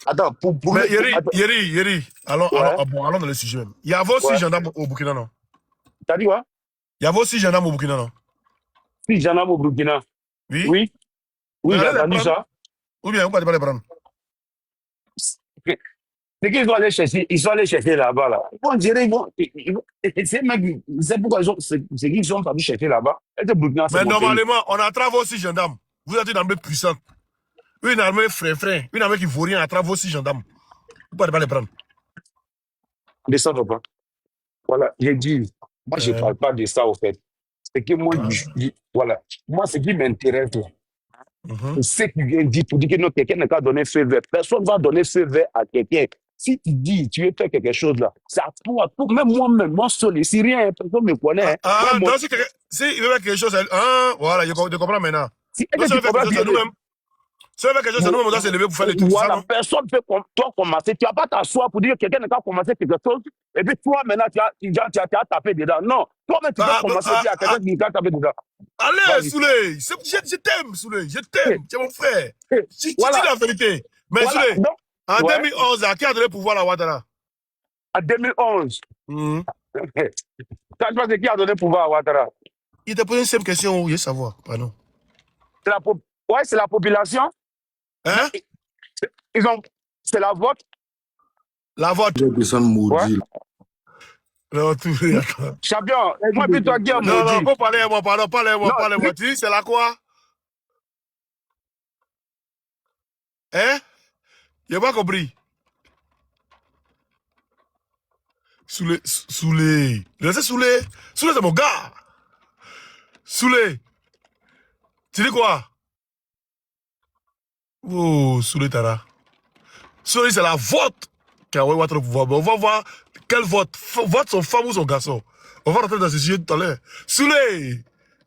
Attends, mais Yeri, allons dans le sujet même. Il y a vos 6 gendarmes au Burkina, non? T'as dit quoi? Il y a vos 6 gendarmes au Burkina, non? 6 gendarmes au Burkina? Oui, j'ai entendu ça. Ou bien, pourquoi tu ne peux pas les prendre? C'est qu'ils vont aller chercher, ils sont allés chercher là-bas. Là. On dirait, c'est pourquoi c'est qu'ils sont allés chercher là-bas. Mais normalement, on attrape vos 6 gendarmes. Vous êtes une armée puissante. Une armée frais, une armée qui ne vaut rien, attrape vos 6 gendarmes. Pourquoi ne pas les prendre? Descendre pas. Voilà, j'ai dit, moi je ne parle pas de ça au fait. C'est que moi, voilà, moi ce qui m'intéresse, c'est ce qui vient dire pour dire que non, quelqu'un n'a qu'à donner feu vert. Personne ne va donner feu vert à quelqu'un. Si tu dis, tu veux faire quelque chose là, c'est à toi. Même moi-même, moi seul, si rien, personne me connaît. Donc si il veut faire quelque chose, voilà, je comprends maintenant. Si Donc si il veut faire quelque chose, c'est nous-mêmes. Si il veut faire quelque chose, c'est nous-mêmes, on doit se lever pour faire les trucs, voilà, ça, non? personne ne peut toi commencer. Tu vas pas t'asseoir pour dire que quelqu'un n'a pas commencé quelque chose, et puis toi, maintenant, tu as tapé dedans. Non, toi-même, tu peux commencer, et puis il y a quelqu'un qui t'a tapé dedans. Allez, Souley, je t'aime, Souley, je t'aime, tu es mon frère. Tu dis la vérité. Mais Voilà. Souley, Donc, en 2011, qui a donné le pouvoir à Ouattara? En 2011, quand tu penses qui a donné le pouvoir à Ouattara? Il t'a posé une simple question, je veux savoir, pardon. C'est la population. Hein? C'est la vote. La vote. Ouais. Non, tout Champion, moi, puis toi, Guillaume, non, non, faut parler à moi, pardon, parlez-moi. Tu dis, c'est la quoi? Hein? Il n'a pas compris. Souley. Laissez Souley. Souley, c'est mon gars. Souley. Tu dis quoi? Oh, Souley Tara. Souley, c'est la vote qui a envoyé Ouattara au pouvoir. On va voir quel vote. Vote son femme ou son garçon. On va rentrer dans ce sujet tout à l'heure. Souley.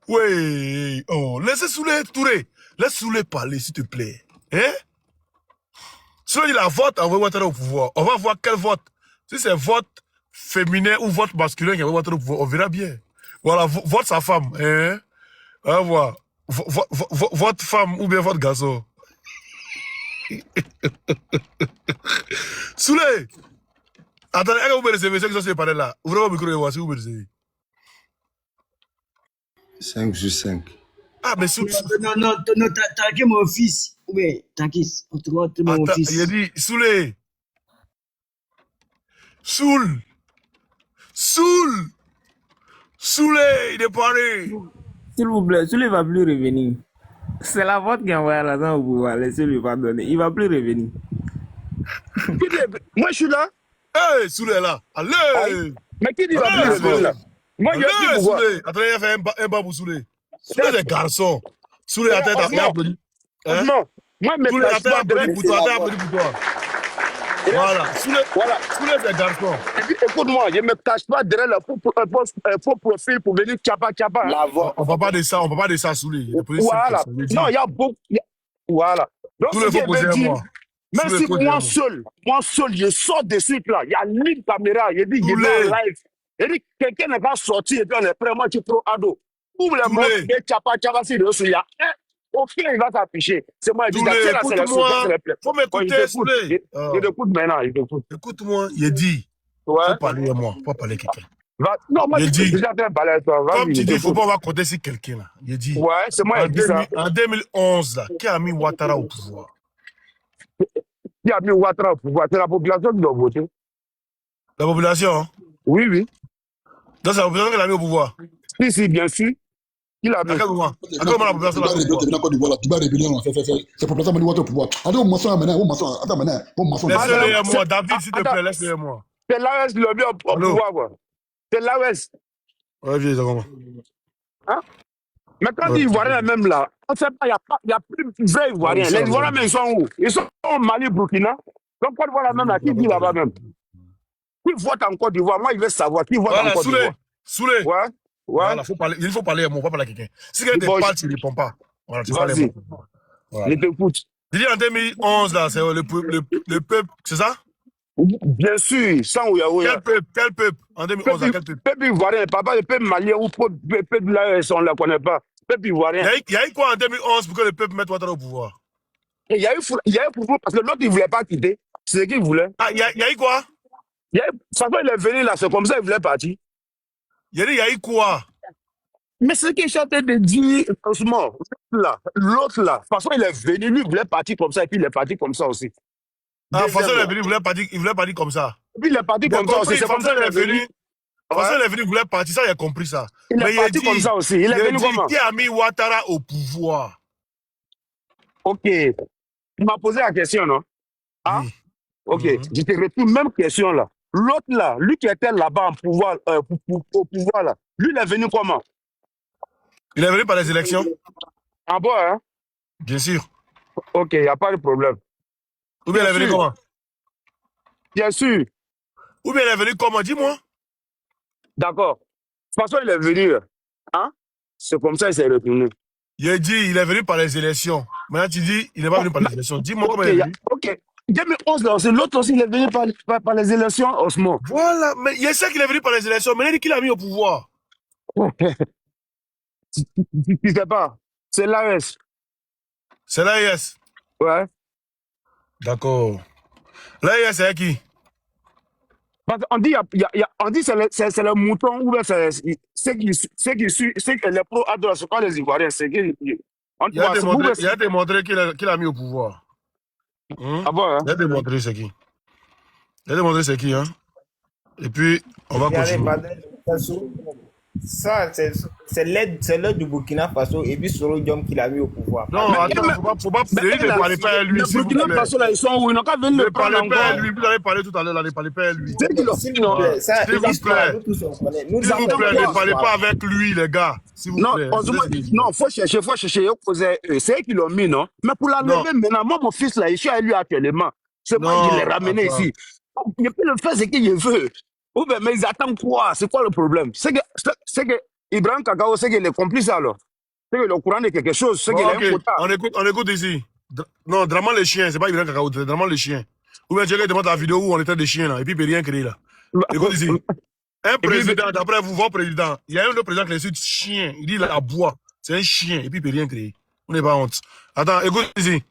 Oui. Oh, laissez Souley Touré. Laisse Souley parler, s'il te plaît. Hein? Souley dit la vote a envoyé Ouattara au pouvoir. On va voir quel vote. Si c'est vote féminin ou vote masculin qui a envoyé Ouattara au pouvoir, on verra bien. Voilà, vote sa femme. Hein? On va voir. Votre femme ou bien votre garçon. Souley! Attendez, est-ce que vous me recevez ceux qui sont sur les panels là? Ouvrez votre micro et voir si vous me recevez. 5 sur 5. Ah, mais Souley. Non, t'as que mon fils. Oui, t'inquiète. On te voit, mon fils. Il a dit, Souley. Souley, il est paré. S'il vous plaît, Souley ne va plus revenir. C'est la vote qui a envoyé l'argent au pouvoir. Laissez-lui pas donner. Il ne va plus revenir. Moi, je suis là. Hey, Souley est là. Allez! Mais qui dit va plus revenir là? Moi, je dis pouvoir. Souley. Attendez, il a fait un bas pour Souley. Souley, c'est garçon. Souley, attends, il a applaudi. Non, moi, mes Souley, attends, applaudi pour toi. Voilà. Souley, c'est garçon. Et puis, écoute-moi, je ne me cache pas derrière le faux profil pour venir tchapa. On ne parle pas de ça, Souley. Voilà. Non, il y a beaucoup. Voilà. Donc, Souley, il faut poser à moi. Même si moi seul, je sors de suite là, il y a 1000 caméras, je dis, je vais en live. Je dis, quelqu'un n'est pas sorti et puis on est prêt, moi, tu prends ado. Ouvre les mots, et tchapa, si il y a un. Au final, il va s'afficher. C'est moi, je dis, écoute-moi. Faut m'écouter, Souley. Je t'écoute maintenant, Écoute-moi, il dit. Faut parler à moi, faut parler à quelqu'un. Non, moi, je suis déjà en train de parler à toi. Comme tu dis, il ne faut pas avoir compter sur quelqu'un là. Il dit. Ouais, c'est moi qui dis ça. En 2011, là, qui a mis Ouattara au pouvoir? Qui a mis Ouattara au pouvoir? C'est la population qui doit voter. La population? Hein? Oui. Donc c'est la population qui l'a mis au pouvoir? Si, bien sûr. Qui l'a mis? À quel moment la population l'a mis au pouvoir? Tu vas révéler, c'est la population qui l'a mis au pouvoir. Allez, on m'assoit maintenant. Laisse-le moi, David, s'il te plaît, laisse-le moi. C'est l'AOS qui l'a mis au pouvoir, quoi. C'est l'AOS. Ouais, viens, d'accord. Hein? Mais quand les Ivoiriens même là, on ne sait pas, il n'y a plus de vrais Ivoiriens. Les Ivoiriens même, ils sont où? Ils sont au Mali, Burkina. Donc, Côte d'Ivoire même là, qui vit là-bas même? Qui vote en Côte d'Ivoire? Moi, il veut savoir qui vote en Côte d'Ivoire. Souley. Ouais. Voilà, il faut parler à moi, pas parler à quelqu'un. Si quelqu'un te parle, tu ne réponds pas. Voilà, tu parles à moi. Je t'écoute. Tu dis en 2011, là, c'est le peuple, c'est ça? Bien sûr, sans Ouyaouya. Quel peuple? En 2011, quel peuple? Peuple ivoirien, papa, le peuple malien ou peuple de l'AES, on ne la connaît pas. Peuple ivoirien. Il y a eu quoi en 2011 pour que le peuple mette Ouattara au pouvoir? Il y a eu pouvoir parce que l'autre, il ne voulait pas quitter. C'est ce qu'il voulait. Ah, il y a eu quoi? Ça fait il est venu là, c'est comme ça qu'il voulait partir. Il y a eu quoi? Mais ce qu'il est en train de dire, franchement, l'autre là, de toute façon, il est venu, lui, il voulait partir comme ça, et puis il est parti comme ça aussi. Ah, François est venu, il voulait partir comme ça. Et puis il est parti comme ça aussi. C'est comme ça qu'il est venu. François est venu, il voulait partir, ça, il a compris ça. Il est parti comme ça aussi. Il est venu comment? Qui a mis Ouattara au pouvoir? Ok. Il m'a posé la question, non? Ah? Oui. Ok. Je te réponds même question là. L'autre là, lui qui était là-bas au pouvoir là, lui, il est venu comment? Il est venu par les élections? Ah bon, hein? Bien sûr. Ok, il n'y a pas de problème. Ou bien il est venu comment? Bien sûr. Ou bien il est venu comment? Dis-moi. D'accord. De toute façon, il est venu. Hein? C'est comme ça qu'il s'est retourné. Il a dit il est venu par les élections. Maintenant, tu dis il n'est pas venu par les élections. Dis-moi comment il est venu. Ok. 2011, là, c'est l'autre aussi, il est venu par les élections, Osmo. Voilà. Mais il sait qu'il est venu par les élections. Mais il dit qu'il a mis au pouvoir. Tu sais pas. C'est l'AS. C'est l'AIS. Ouais. D'accord. L'AIS, c'est qui? Parce qu'on dit, on dit c'est le mouton ou bien c'est les pros adorent, c'est pas les Ivoiriens. C'est qui. Il a démontré qu'il a mis au pouvoir. Ah bon, hein? Il a démontré c'est qui. Il a démontré c'est qui, hein. Et puis, on va continuer. Ça, c'est l'aide du Burkina Faso et puis Soro Diom qui l'a mis au pouvoir. Non, attends, faut pas. Ne parlez pas à lui. Le Burkina Faso, là, ils sont où? Ils n'ont qu'à venir Ne le prendre parlez pas à encore. lui. Vous avez parlé tout à l'heure, là, ne parlez pas à lui. S'il vous plaît, ça, S'il vous plaît. Nous S'il vous plaît, ne parlez pas avec lui, les gars. S'il vous plaît. Non, faut chercher. C'est eux qui l'ont mis, non? Mais pour l'enlever maintenant, moi, mon fils, là, je suis à lui actuellement. C'est moi qui l'ai ramené ici. Il peut le faire ce qu'il veut. Ou bien, mais ils attendent quoi? C'est quoi le problème? C'est que Ibrahim Kakao, c'est qu'il est complice alors. C'est qu'il est au courant de quelque chose. C'est qu'il est un quota. On écoute ici. Non, Draman les chiens, c'est pas Ibrahim Kakao, c'est Draman les chiens. Ou bien tu regardes ta vidéo où on était des chiens là, et puis il peut rien créer là. Écoute ici. Un président, d'après vous, votre président, il y a un autre président qui est chien. Il dit il aboie. C'est un chien, et puis il peut rien créer. On n'est pas honte. Attends, écoute ici.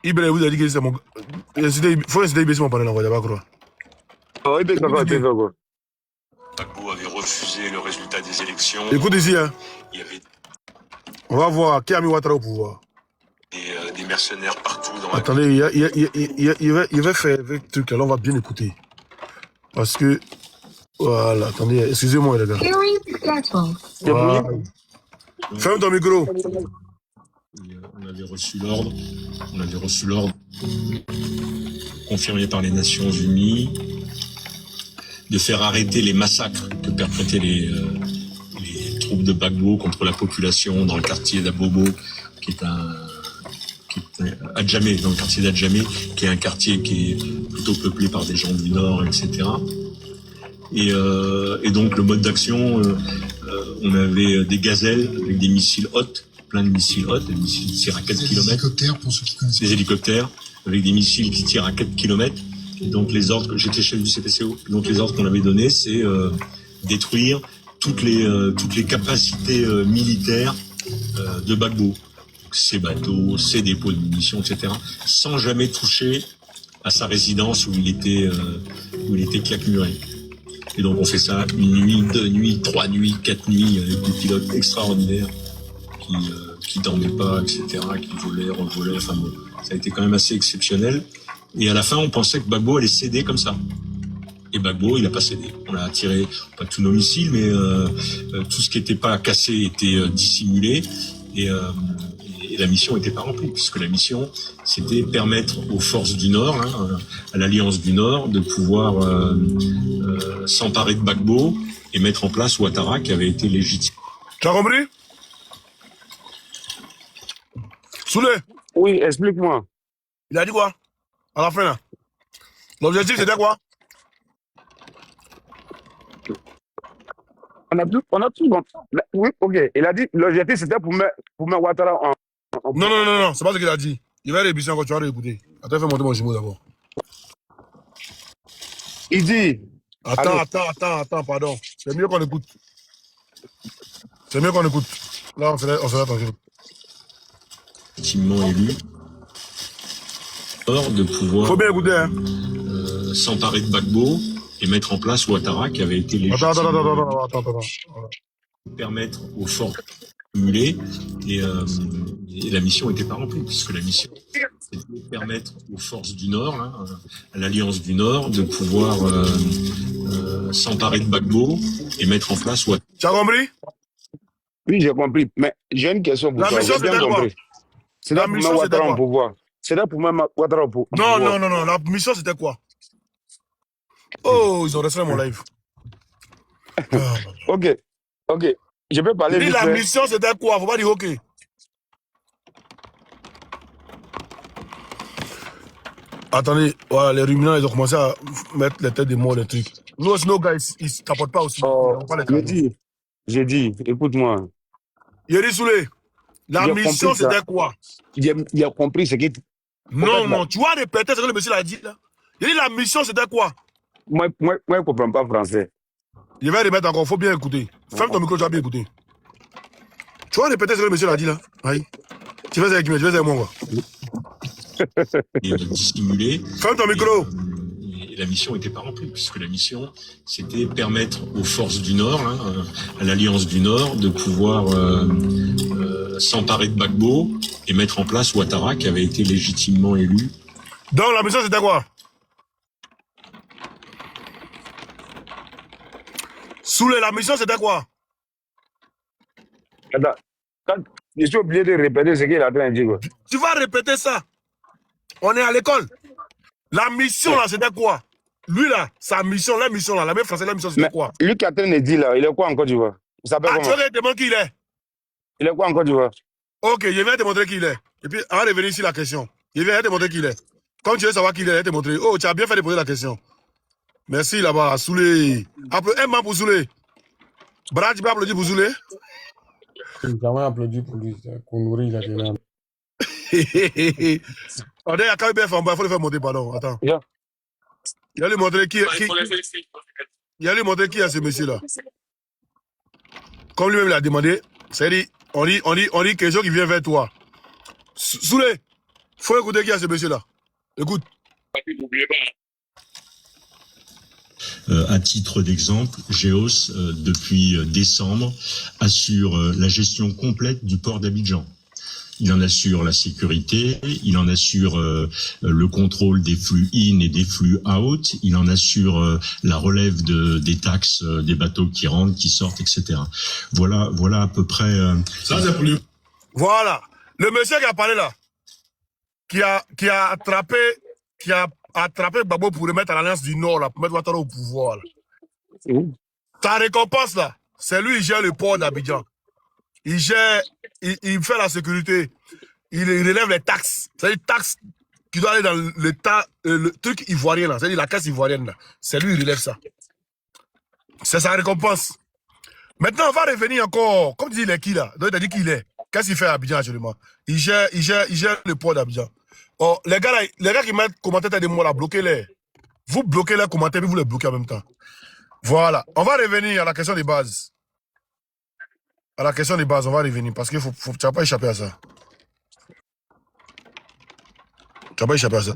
Ibrahim vous a dit que c'est mon. Il faut inciter Ibrahim mon panel, on va pas croire. Oh, Ibrahim, Gbagbo avait refusé le résultat des élections. Écoute ici, hein. Il y avait on va voir qui a mis Ouattara au pouvoir. Des mercenaires partout dans Attendez, il va faire avec truc là, on va bien écouter. Parce que. Voilà, attendez, excusez-moi les gars. Voilà. Ferme ton micro. On avait reçu l'ordre. Confirmé par les Nations Unies de faire arrêter les massacres que perpétraient les troupes de Gbagbo contre la population dans le quartier d'Abobo, qui est Adjamé, dans le quartier d'Adjamé, qui est un quartier qui est plutôt peuplé par des gens du Nord, etc. Et donc le mode d'action, on avait des gazelles avec des missiles Hot, plein de missiles Hot, des missiles qui tirent à 4 km. Des hélicoptères, pour ceux qui connaissent. Des hélicoptères avec des missiles qui tirent à 4 km. Et donc les ordres, j'étais chef du CPCO, donc les ordres qu'on avait donnés, c'est détruire toutes les capacités militaires de Gbagbo, ses bateaux, ses dépôts de munitions, etc., sans jamais toucher à sa résidence où il était claquemuré. Et donc on fait ça une nuit, 2 nuits, 3 nuits, 4 nuits, avec des pilotes extraordinaires qui dormaient pas, etc., qui volaient, revolaient, enfin bon, ça a été quand même assez exceptionnel. Et à la fin, on pensait que Gbagbo allait céder comme ça. Et Gbagbo, il n'a pas cédé. On a tiré, pas tous nos missiles, mais tout ce qui n'était pas cassé était dissimulé. Et la mission n'était pas remplie, puisque la mission, c'était permettre aux forces du Nord, à l'Alliance du Nord, de pouvoir s'emparer de Gbagbo et mettre en place Ouattara, qui avait été légitime. Tu as compris? Soulé. Oui, explique-moi. Il a dit quoi? À la fin, là. L'objectif, c'était quoi? On a tout bon. Oui, ok. Il a dit l'objectif, c'était pour mettre Ouattara en. Non, c'est pas ce qu'il a dit. Il va réécouter encore, tu vas réécouter. Attends, fais monter mon jumeau d'abord. Il dit. Attends, pardon. C'est mieux qu'on écoute. Là, on fait attention. Légitimement élu. De pouvoir faut bien écouter, hein. S'emparer de Gbagbo et mettre en place Ouattara, qui avait été légitime. Attends. Permettre aux forces d'accumuler et la mission n'était pas remplie, puisque la mission c'était de permettre aux forces du Nord, à l'Alliance du Nord, de pouvoir s'emparer de Gbagbo et mettre en place Ouattara. Tu as compris? Oui, j'ai compris. Mais j'ai une question pour toi. La mission, c'était quoi? C'est là pour mettre Ouattara en pouvoir. C'est là pour mettre Ouattara en pouvoir. Non. La mission, c'était quoi? Oh, ils ont resté mon live. Ok. Je peux parler vite fait. La mission, c'était quoi? Faut pas dire ok. Attendez, voilà, les ruminants, ils ont commencé à mettre les têtes des morts, les trucs. Nous aussi, nos gars, ils ne tapotent pas aussi. Ils Oh, n'ont pas les canaux. j'ai dit, écoute-moi. Yeri Soulé, la J'ai mission, compris ça. c'était quoi? Il a compris ce qu'il... Non, non, tu vas répéter ce que le monsieur a dit là. Il dit la mission, c'était quoi? Moi, je ne comprends pas français. Je vais remettre encore, il faut bien écouter. Ferme ton micro, tu vas bien écouter. Tu vas répéter ce que le monsieur a dit là. Aïe. Tu fais ça avec qui? Tu fais ça avec moi, quoi. Et dissimulé. Ferme ton micro. Et la mission n'était pas remplie, puisque la mission, c'était permettre aux forces du Nord, hein, à l'Alliance du Nord, de pouvoir s'emparer de Gbagbo et mettre en place Ouattara, qui avait été légitimement élu. Donc la mission, c'était quoi? Soulé, la mission, c'était quoi? Attends, je suis obligé de répéter ce qu'il est en train de dire. Tu vas répéter ça. On est à l'école. La mission, là, c'était quoi? Lui, là, sa mission, la mission, là, la même française, la mission, c'était quoi? Lui qui est en train de dire, là, il est quoi en Côte d'Ivoire? Il s'appelle Ah, comment? tu veux te demander qui il est? Il est quoi en Côte d'Ivoire? Ok, je vais te montrer qui il est. Et puis, avant de venir ici, la question. Je vais te montrer qui il est. Comme tu veux savoir qui il est, je vais te montrer. Oh, tu as bien fait de poser la question. Merci, là-bas, Soulé. Un main pour Soulé. Brad, tu peux applaudir pour Soulé? J'ai jamais applaudi pour lui. Kounouri, il a donné un... On est à KBF en bas, il faut le faire monter, pardon. Attends. Yeah. Il va lui montrer qui est ce monsieur-là. Comme lui-même l'a demandé, c'est-à-dire, on dit quelque chose qui vient vers toi. Soulé, il faut écouter qui est ce monsieur-là. Écoute. À titre d'exemple, Géos, depuis décembre, assure la gestion complète du port d'Abidjan. Il en assure la sécurité, il en assure le contrôle des flux in et des flux out, il en assure la relève des taxes des bateaux qui rentrent, qui sortent, etc. Voilà à peu près... Ça, c'est pour lui. Voilà. Le monsieur qui a parlé là, qui a attrapé Gbagbo pour remettre à l'Alliance du Nord, là, pour mettre Ouattara au pouvoir. Là. Ta récompense, là, c'est lui, il gère le port d'Abidjan. Il fait la sécurité. Il relève les taxes. C'est-à-dire les taxes qui doivent aller dans le truc ivoirien, là. C'est-à-dire la caisse ivoirienne, là. C'est lui, il relève ça. C'est sa récompense. Maintenant, on va revenir encore. Comme tu dis, il est qui, là? Donc, il a dit qui il est. Qu'est-ce qu'il fait à Abidjan, actuellement? Il gère le port d'Abidjan. Oh, les gars qui mettent commentaires des mots là, bloquez-les. Vous bloquez les commentaires, puis vous les bloquez en même temps. Voilà. On va revenir à la question des bases. À la question des bases, on va revenir. Parce que tu n'as pas échappé à ça. Tu n'as pas échappé à ça.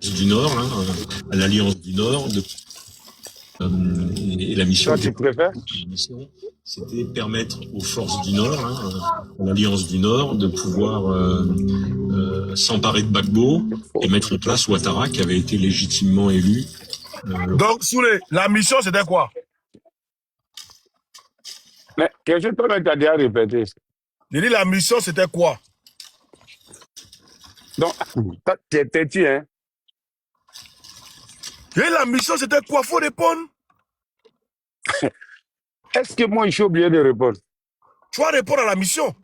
Du Nord, hein, à l'Alliance du Nord, et la mission... Tu préfères? C'était permettre aux forces du Nord, hein, à l'Alliance du Nord, de pouvoir s'emparer de Gbagbo et mettre en place Ouattara, qui avait été légitimement élu. Donc, Soulé, la mission, c'était quoi? Mais quelque chose que tu as déjà répété. J'ai dit, la mission, c'était quoi? Donc, tu es têtu, hein? J'ai dit, la mission, c'était quoi? Faut répondre. Est-ce que moi, je suis obligé de répondre? Tu vas répondre à la mission.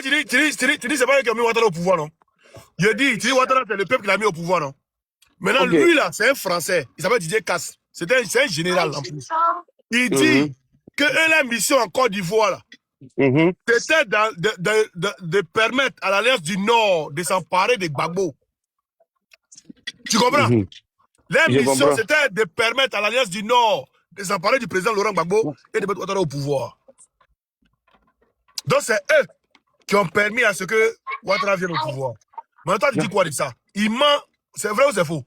Tu dis, c'est pas lui qui a mis Ouattara au pouvoir, non? Tu dis, Ouattara, c'est le peuple qui l'a mis au pouvoir, non? Maintenant, Okay. lui, là, c'est un Français. Il s'appelle Didier Casse. C'est un général, en plus. Il dit que la mission en Côte d'Ivoire, là, c'était de permettre à l'Alliance du Nord de s'emparer des Gbagbo. Tu comprends? La mission, c'était de permettre à l'Alliance du Nord de s'emparer du président Laurent Gbagbo et de mettre Ouattara au pouvoir. Donc, c'est eux qui ont permis à ce que Ouattara vienne au pouvoir. Maintenant, tu dis quoi de ça? Il ment. C'est vrai ou c'est faux?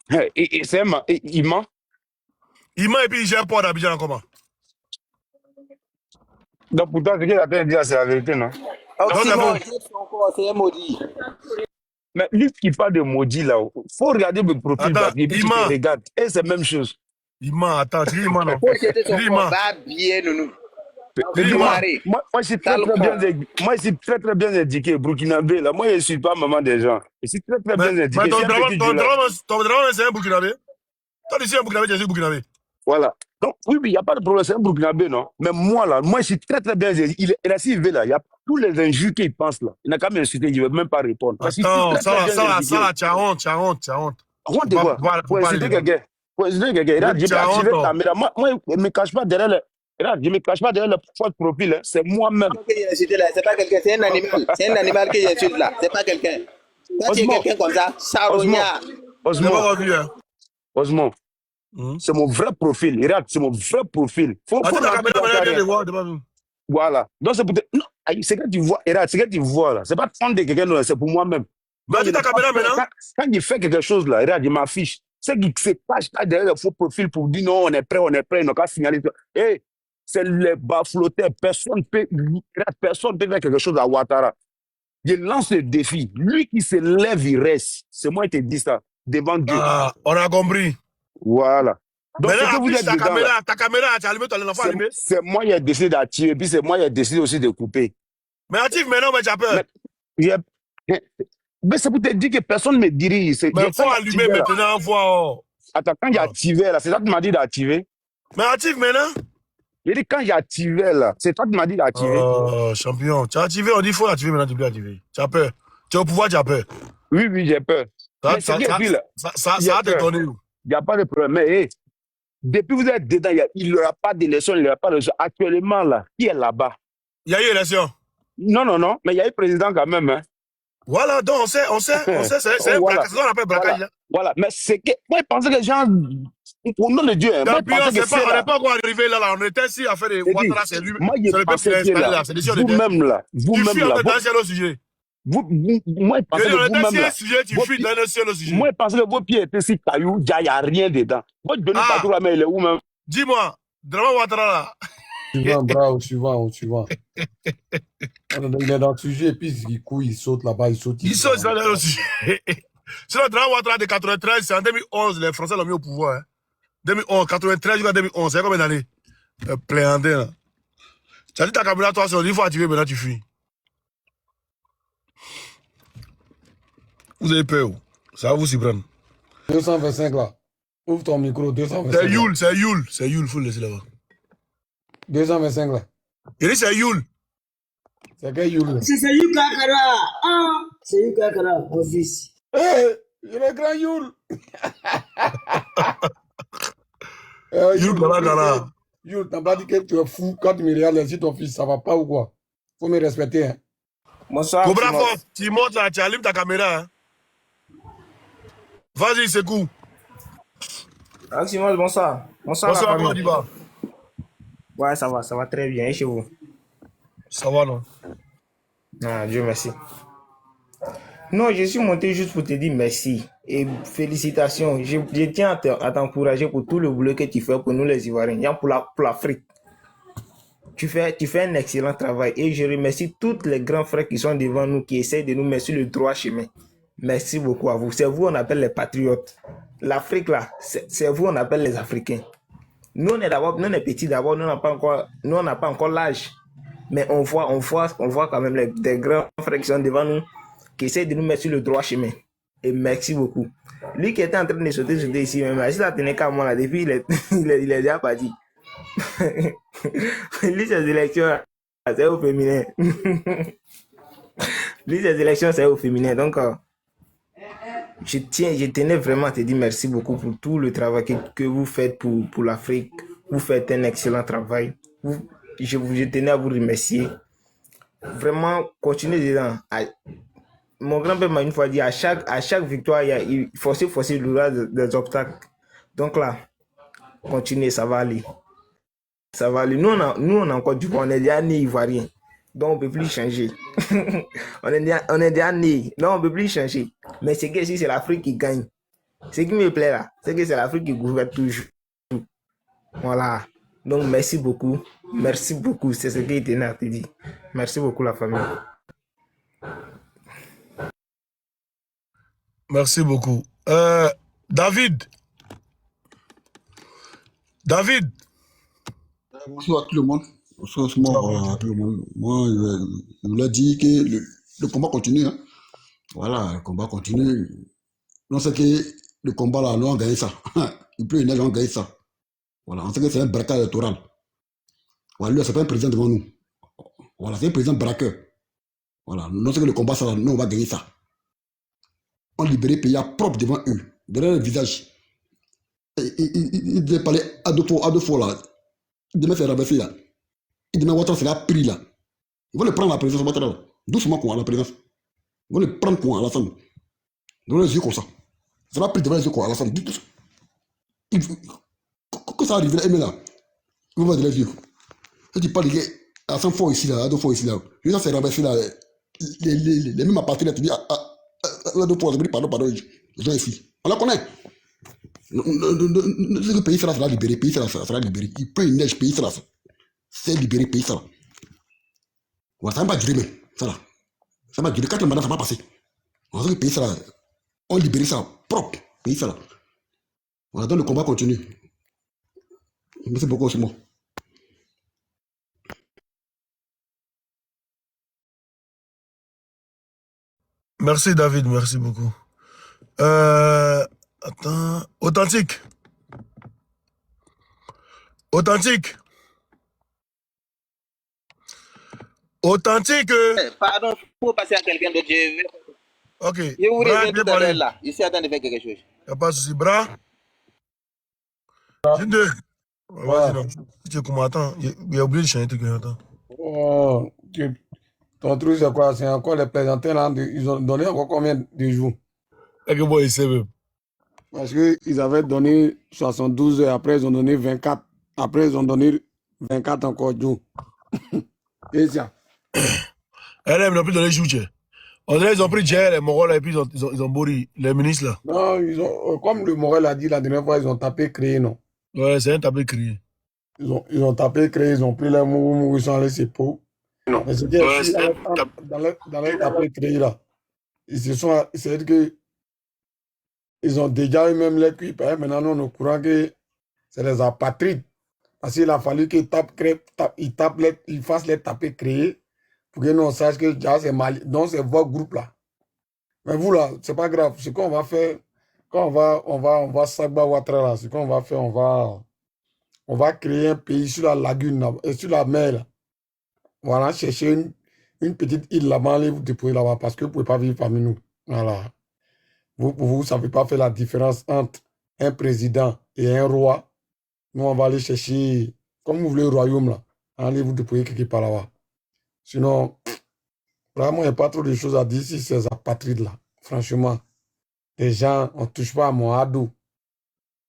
Il ment. Il ment et puis il gère un port d'Abidjan comment? Donc, pourtant, ce qu'il a fait dire, c'est la vérité, non? C'est un maudit. Mais lui qui parle de maudit, là, il faut regarder le profil. Attends, et puis il ment. Regarde. Et c'est la même chose. Il ment, attends, tu dis il ment, non? Il ment. Bien, nous. Moi, je suis très bien éduqué, burkinabé. Là. Moi, je ne suis pas maman des gens. Je suis très bien éduqué. Mais ton drame, c'est un burkinabé? Toi, tu es un burkinabé, tu es un burkinabé. Voilà. Donc, oui, il n'y a pas de problème, c'est un Burkinabé, non? Mais moi, là, moi, je suis très, très bien. Il est assis, là, il y a tous les injures qu'il pense, là. Il n'a qu'à m'insulter, il ne veut même pas répondre. Parce que je suis Attends, très, très bien ça, éduqué. là, tu as honte, tu as honte, tu as honte. Honte de quoi? Faut Pour pas insulter aller là. quelqu'un. Pour insulter quelqu'un. Regarde, je Tu vais as honte, activer non. ta caméra. Moi, je ne me cache pas derrière le... Regarde, je ne me cache pas derrière le faux profil, hein. C'est moi-même. C'est pas quelqu'un, c'est un animal. C'est un animal que j'insulte là. C'est pas quelqu'un. Quand tu es Osmo, quelqu'un comme ça, Saronia. Je l'ai Osmo, pas revu, hein. Osmo, Hum. c'est mon vrai profil. Regarde, c'est mon vrai profil. Faut Attends, ta rentrer caméra, dans maintenant, ta viens de rien. voir, de pas vu. Voilà. Donc, c'est pour te... Non, c'est que tu vois, regarde, c'est que tu vois, là. C'est pas prendre de quelqu'un, non, c'est pour moi-même. Mais Donc, attends, ta caméra, maintenant. quand il fait quelque chose, là, regarde, il m'affiche. C'est qu'il se cache là derrière le faux profil pour dire non, on est prêt, il n'a qu'à signaler. Hey, c'est les bafloteurs. Personne peut faire quelque chose à Ouattara. Je lance le défi. Lui qui se lève, il reste. C'est moi qui te dis ça, devant Dieu. Ah, on a compris. Voilà. Donc, ce Maintenant, que vous affiche êtes dedans, là, ta caméra, tu as allumé ton enfant allumé. c'est moi qui ai décidé d'activer, puis c'est moi qui ai décidé aussi de couper. Mais active maintenant, mais tu as peur. Mais c'est pour te dire que personne ne me dirige. Mais il faut allumer maintenant, voir. Attends, quand j'ai activé, là, c'est toi qui m'as dit d'activer. Mais active maintenant. J'ai dit, quand j'ai activé, là, c'est toi qui m'as dit d'activer. Oh, champion. Tu as activé, on dit qu'il faut activer maintenant, tu peux activer. Tu as peur. Tu es au pouvoir, tu as peur. Oui, j'ai peur. Ça Mais c'est bien dit, là. Ça a t'étonné. Il n'y a pas de problème. Mais hey, depuis que vous êtes dedans, il n'y aura pas d'élection, il n'y aura pas d'élection. Actuellement, là, qui est là-bas? Il y a eu élection. Non, mais il y a eu président quand même. Hein. Voilà, donc on sait, c'est voilà. ce qu'on appelle braquage. Voilà, mais c'est que, moi, je pensais que les gens, au nom de Dieu, hein, moi, je pensais que on n'est pas encore arrivé là, on était ici à faire des Ouattara, c'est lui, moi, c'est le peuple qui l'a installé là, c'est décision de Dieu. Vous-même là, vous-même là. Tu fuis dans le sujet. Moi, je pensais que vous-même là. Tu fuis dans le sujet. Moi, je pensais que vos pieds étaient si cailloux, il n'y a rien dedans. Moi, je donnais pas tout là, mais il est où même? Dis-moi, Draman Ouattara là. Suivant, bras, au suivant. Il est dans le sujet, et puis il couille, il saute là-bas, il saute dans le sujet. Sinon, Draman Ouattara de 93, c'est en 2011, les Français l'ont mis au pouvoir. Hein. 2011, 93 jusqu'à 2011, c'est combien d'années? Pléandé là. Tu as dit ta caméra, toi, il faut activer, maintenant tu fuis. Vous avez peur, ça va vous s'y prendre. 225 là. Ouvre ton micro, 225. C'est Youl, faut le laisser là-bas. 225 là. Il dit c'est Youl. C'est quel Youl là? C'est Youl Kakara. Ah, c'est Youl Kakara, mon fils. Hé, il est grand Youl. Youl Kakara. Youl, t'as pas dit que tu es fou quand tu me regardes si ton fils, ça va pas ou quoi? Faut me respecter, hein. Bonsoir. Cobra Fort, tu montes là, tu allumes ta caméra. Hein. Vas-y, c'est cool. Maximos, bonsoir. Bonsoir, comment tu vas? Ouais, ça va très bien. Et chez vous? Ça va, non? Ah, Dieu merci. Non, je suis monté juste pour te dire merci et félicitations. Je tiens à t'encourager pour tout le boulot que tu fais pour nous les Ivoiriens, pour l'Afrique. Tu fais un excellent travail et je remercie tous les grands frères qui sont devant nous, qui essaient de nous mettre sur le droit chemin. Merci beaucoup à vous. C'est vous on appelle les patriotes. L'Afrique là, c'est vous on appelle les Africains. Nous on est petits d'abord, nous on n'a pas encore l'âge. Mais on voit quand même des grands frères qui sont devant nous, qui essaient de nous mettre sur le droit chemin. Et merci beaucoup. Lui qui était en train de sauter ici, même si ça tenait qu'à moi là, depuis il est déjà parti. Lui, ces élections, c'est au féminin. Lui, ces élections, c'est au féminin. Donc, je tenais vraiment à te dire merci beaucoup pour tout le travail que vous faites pour l'Afrique. Vous faites un excellent travail. Je tenais à vous remercier. Vraiment, continuez dedans. Mon grand-père m'a une fois dit, à chaque victoire, il faut forcer des obstacles. Donc là, continuez, ça va aller. Ça va aller. Nous, on a encore du bon. On est déjà nés ivoiriens. Donc, on ne peut plus changer. on est déjà nés. Donc, on ne peut plus changer. Mais c'est que si c'est l'Afrique qui gagne. Ce qui me plaît là, c'est que c'est l'Afrique qui gouverne toujours. Voilà. Donc, merci beaucoup. Merci beaucoup. C'est ce qui était à te dire. Merci beaucoup, la famille. Merci beaucoup. David. Bonsoir à tout le monde. Bonsoir à tout le monde. Moi, je voulais dire que le combat continue. Hein. Voilà, le combat continue. Non, c'est que le combat là, nous on gagne ça. Il pleut, il neige, on gagne ça. Voilà, on sait que c'est un braqueur électoral. Voilà, lui, c'est pas un président devant nous. Voilà, c'est un président braqueur. Voilà, nous savons que le combat, ça, nous, on va gagner ça. On libère les pays propre devant eux, derrière le visage. Il devait parler à deux fois là. Il devait faire rabaisser là. Il devait Ouattara sera pris là. Ils vont le prendre à la présidence Ouattara là. Doucement quoi, à la présidence. Ils vont le prendre quoi, à la salle. Devant les yeux comme ça. Ça va pris devant les yeux quoi, à la salle. Quand ça arrive, là, il va voir devant les yeux. Et tu parles à 100 fois ici là, à 2 fois ici là. Je vais faire rabaisser là. Les mêmes appartenants, tu dis à 2 fois, je dis pardon, ils sont ici. On la connaît. Le pays sera libéré, le pays sera libéré. Il peut une neige, le pays sera libéré, le pays sera. Voilà, ça ne va pas durer, mais ça là. Ça va durer 4 mandats, ça va passer. On sait que le pays sera. On libère ça propre, le pays sera. Voilà, donc le combat continue. Merci beaucoup, c'est moi. Merci David, merci beaucoup. Attends, authentique. Authentique. Authentique. Pardon, pour passer à quelqu'un d'autre, je vais. Ok. Je vous Bras, reviens bien tout à l'heure parlé. là. Je suis en train de faire quelque chose. Y a pas de souci. Bras. Jinde. Vas-y, non. Si tu es comme attends, il a oublié de chanter. Attends. Oh, ton truc, c'est quoi? C'est encore les plaisantins là. Ils ont donné encore combien de jours? Et que moi, il sait même. Parce qu'ils avaient donné 72 heures, après ils ont donné 24. Après ils ont donné 24 encore jours. Et ça. Elle n'a plus donné jour. On dirait qu'ils ont pris Djer, les Mongols, et puis ils ont bourri les ministres là. Non, ils ont, comme le Morel a dit la dernière fois, ils ont tapé créé, non? Ouais, c'est un tapé crié. Ils ont tapé créé, ils ont pris les mots, ils sont allés se pour. Mais c'était dans les tapé créé là. Ils se sont, c'est-à-dire que ils ont déjà eux-mêmes les cuits. Maintenant, nous, on est au courant que c'est les apatrides. Parce qu'il a fallu qu'ils ils fassent les tapés créés pour que nous on sache que c'est Mali. Donc, c'est votre groupe là. Mais vous là, c'est pas grave. Ce qu'on va faire, quand on va Sagba Ouattara là, ce qu'on va faire, on va créer un pays sur la lagune là, et sur la mer là. Voilà, chercher une petite île là-bas, allez vous déployer là-bas parce que vous ne pouvez pas vivre parmi nous. Voilà. Vous ne savez pas faire la différence entre un président et un roi. Nous, on va aller chercher, comme vous voulez, le royaume là. Allez vous déployer quelque part là-bas. Sinon, vraiment, il n'y a pas trop de choses à dire si ces apatrides là. Franchement, les gens, on ne touche pas à mon ado.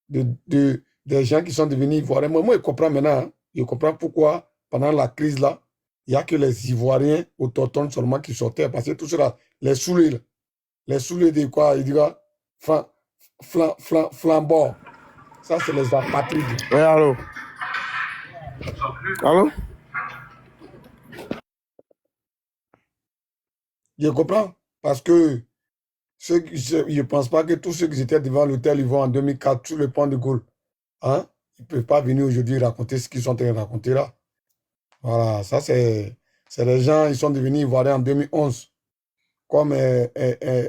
Des gens qui sont devenus ivoiriens. Moi, je comprends maintenant. Hein. Je comprends pourquoi, pendant la crise là, il n'y a que les Ivoiriens autochtones seulement qui sortaient. Parce que tout cela, les saoulés là. Les saoulés de quoi? Il dit quoi? Flambord. Ça, c'est les apatrides. Oui, allô? Allô? Je comprends. Parce que je ne pense pas que tous ceux qui étaient devant l'hôtel Ivoire en 2004 sur le pont de Gaulle, hein, ils ne peuvent pas venir aujourd'hui raconter ce qu'ils sont en train de raconter là. Voilà, ça c'est les gens, ils sont devenus Ivoiriens en 2011. Comme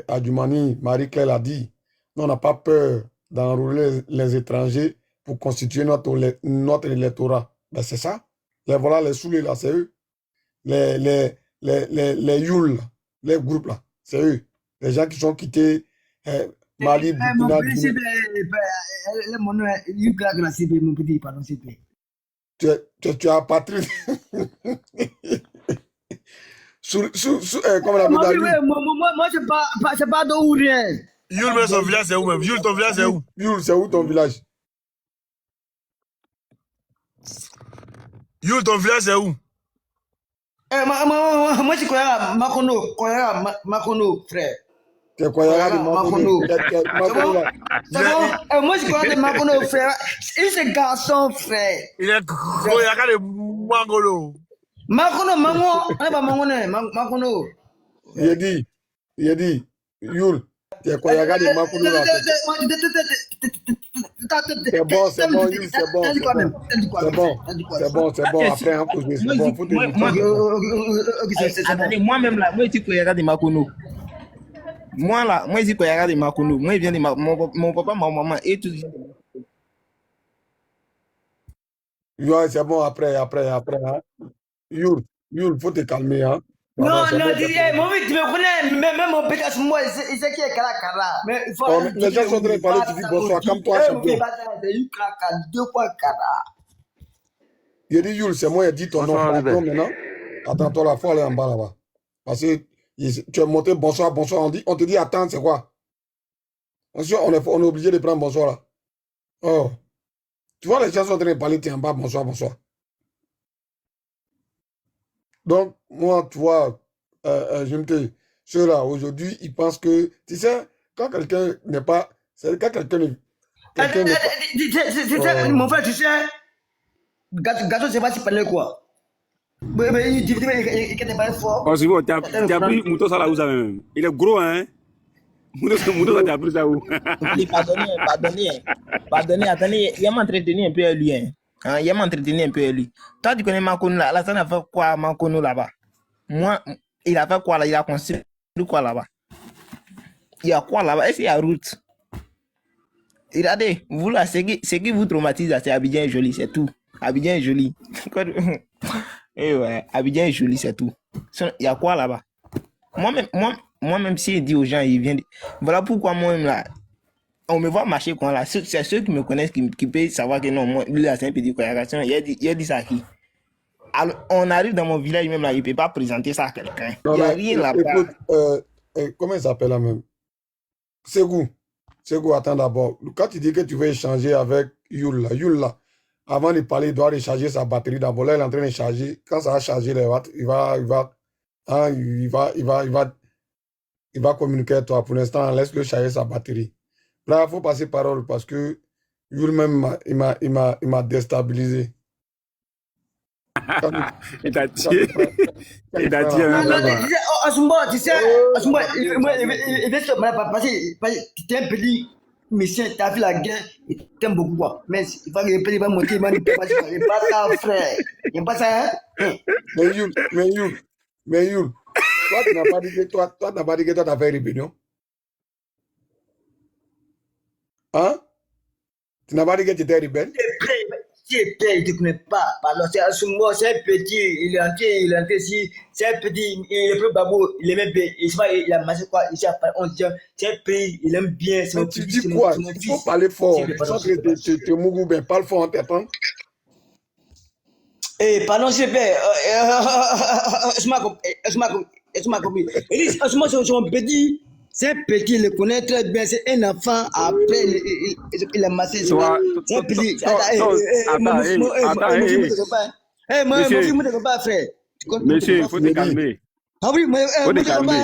Adjumani, Marie-Claire l'a dit, nous, on n'a pas peur d'enrôler les étrangers pour constituer notre électorat. Ben, c'est ça. Voilà, les soulés là, c'est eux. Les Youl, les groupes là, c'est eux. Les gens qui sont quittés Mali, Burkina, Guinée. Mon petit, pardon, s'il te plaît. Tu as Patrick. Comment on appelle ça? Moi, c'est pas d'eau ou rien. Youl, mais son village, c'est où même? Youl, ton village, c'est où? Youl, c'est où ton village? Youl, ton village, c'est où? Moi, je crois Makono, frère. C'est quoi, Makono? C'est bon? Moi, je crois que Makono, frère. Il est ce garçon, frère. Il est Koyaka de Mangolo. Makono, Makono. Il a dit, Youl, c'est quoi, de Makono là? C'est bon, Youl, c'est bon. C'est bon. Après, on peut Attendez, moi-même là, moi, je dis qu'il y a des Makono. Moi là, moi, je dis qu'il y a des Makono. Moi, je viens de mon papa, ma maman et tout. Ouais, c'est bon, après. Hein. Yul, faut te calmer. Hein. Non, mon tu me connais, même mon petit à moi, il sait qui est Kara. Mais il faut. Les gens sont en train de parler, tu dis bonsoir, calme-toi, champion. Deux fois Kara. Il dit Yul, c'est moi, il dit ton nom. Pardon, maintenant. Attends-toi, la fois, aller en bas là-bas. Parce que tu es monté, bonsoir. On te dit attends, c'est quoi? On est obligé de prendre bonsoir là. Oh. Tu vois, les gens sont en train de parler, tu es en bas, bonsoir. Donc, moi, tu vois, je me dis, ceux-là, aujourd'hui, ils pensent que, tu sais, quand quelqu'un n'est pas, c'est quand quelqu'un n'est pas... Mon frère, tu sais, gâteau, c'est pas si parler quoi. Mais il était pas fort. Oh, c'est bon, tu as pris Mouton ça là où ça même. Il est gros, hein? Mouton ça, tu as pris ça où? Pardonnez, attendez, il m'a entretenu un peu à lui, hein. Il m'a entretenu un peu à lui. Toi, tu connais Makonou là, là, ça n'a fait quoi Makonou là-bas? Moi, il a fait quoi là? Il a construit quoi là-bas? Il y a quoi là-bas? Est-ce qu'il y a route? Regardez, vous là, ce qui vous traumatise, c'est Abidjan est joli, c'est tout. Abidjan est joli. Et ouais, Abidjan est joli, c'est tout. Il y a quoi là-bas? Moi-même, si il dit aux gens, il vient. Voilà pourquoi moi-même là, on me voit marcher quoi là. C'est ceux qui me connaissent qui peuvent savoir que non, moi, lui là, c'est un petit collaboration. Il a dit ça à qui? Alors, on arrive dans mon village même là, il ne peut pas présenter ça à quelqu'un. Il n'y a rien là-bas. Écoute, comment il s'appelle là même? Ségou, attends d'abord. Quand tu dis que tu veux échanger avec Yul là, avant de parler, il doit recharger sa batterie d'abord. Là, il est en train de charger. Quand ça va charger, il va communiquer avec toi. Pour l'instant, laisse-le charger sa batterie. Là, il faut passer parole parce que Yul même, il m'a déstabilisé. Il t'a tué. Il t'a tué. Asumba, tu sais, Asumba, il veut se mettre parce que tu es un petit monsieur, tu as vu la guerre, il t'aime beaucoup quoi. Mais il va monter, il va pas ça, frère. Il n'y a pas ça, hein? Mais Yul, toi, tu n'as pas dit que toi, tu as fait rébellion. Hein? Tu n'as pas dit que tu étais rebelle? Il ne te connaît pas. Pardon, c'est Asumba, c'est un petit, il est entré ici, c'est un petit, il est plus babou, il aime bien, il a massé quoi, ici après 11 ans, c'est un pays, il aime bien, c'est mon fils. Tu dis quoi? Il faut parler fort. Sans que tu mougou bien, parle fort, on t'entend. Eh, pardon, c'est bien. Je m'as compris. Asumba, c'est mon petit. C'est un petit, il le connaît très bien. C'est un enfant. Après, il a massé. C'est un petit. Monsieur, il faut te calmer. Ah oui, mais. Faut te calmer.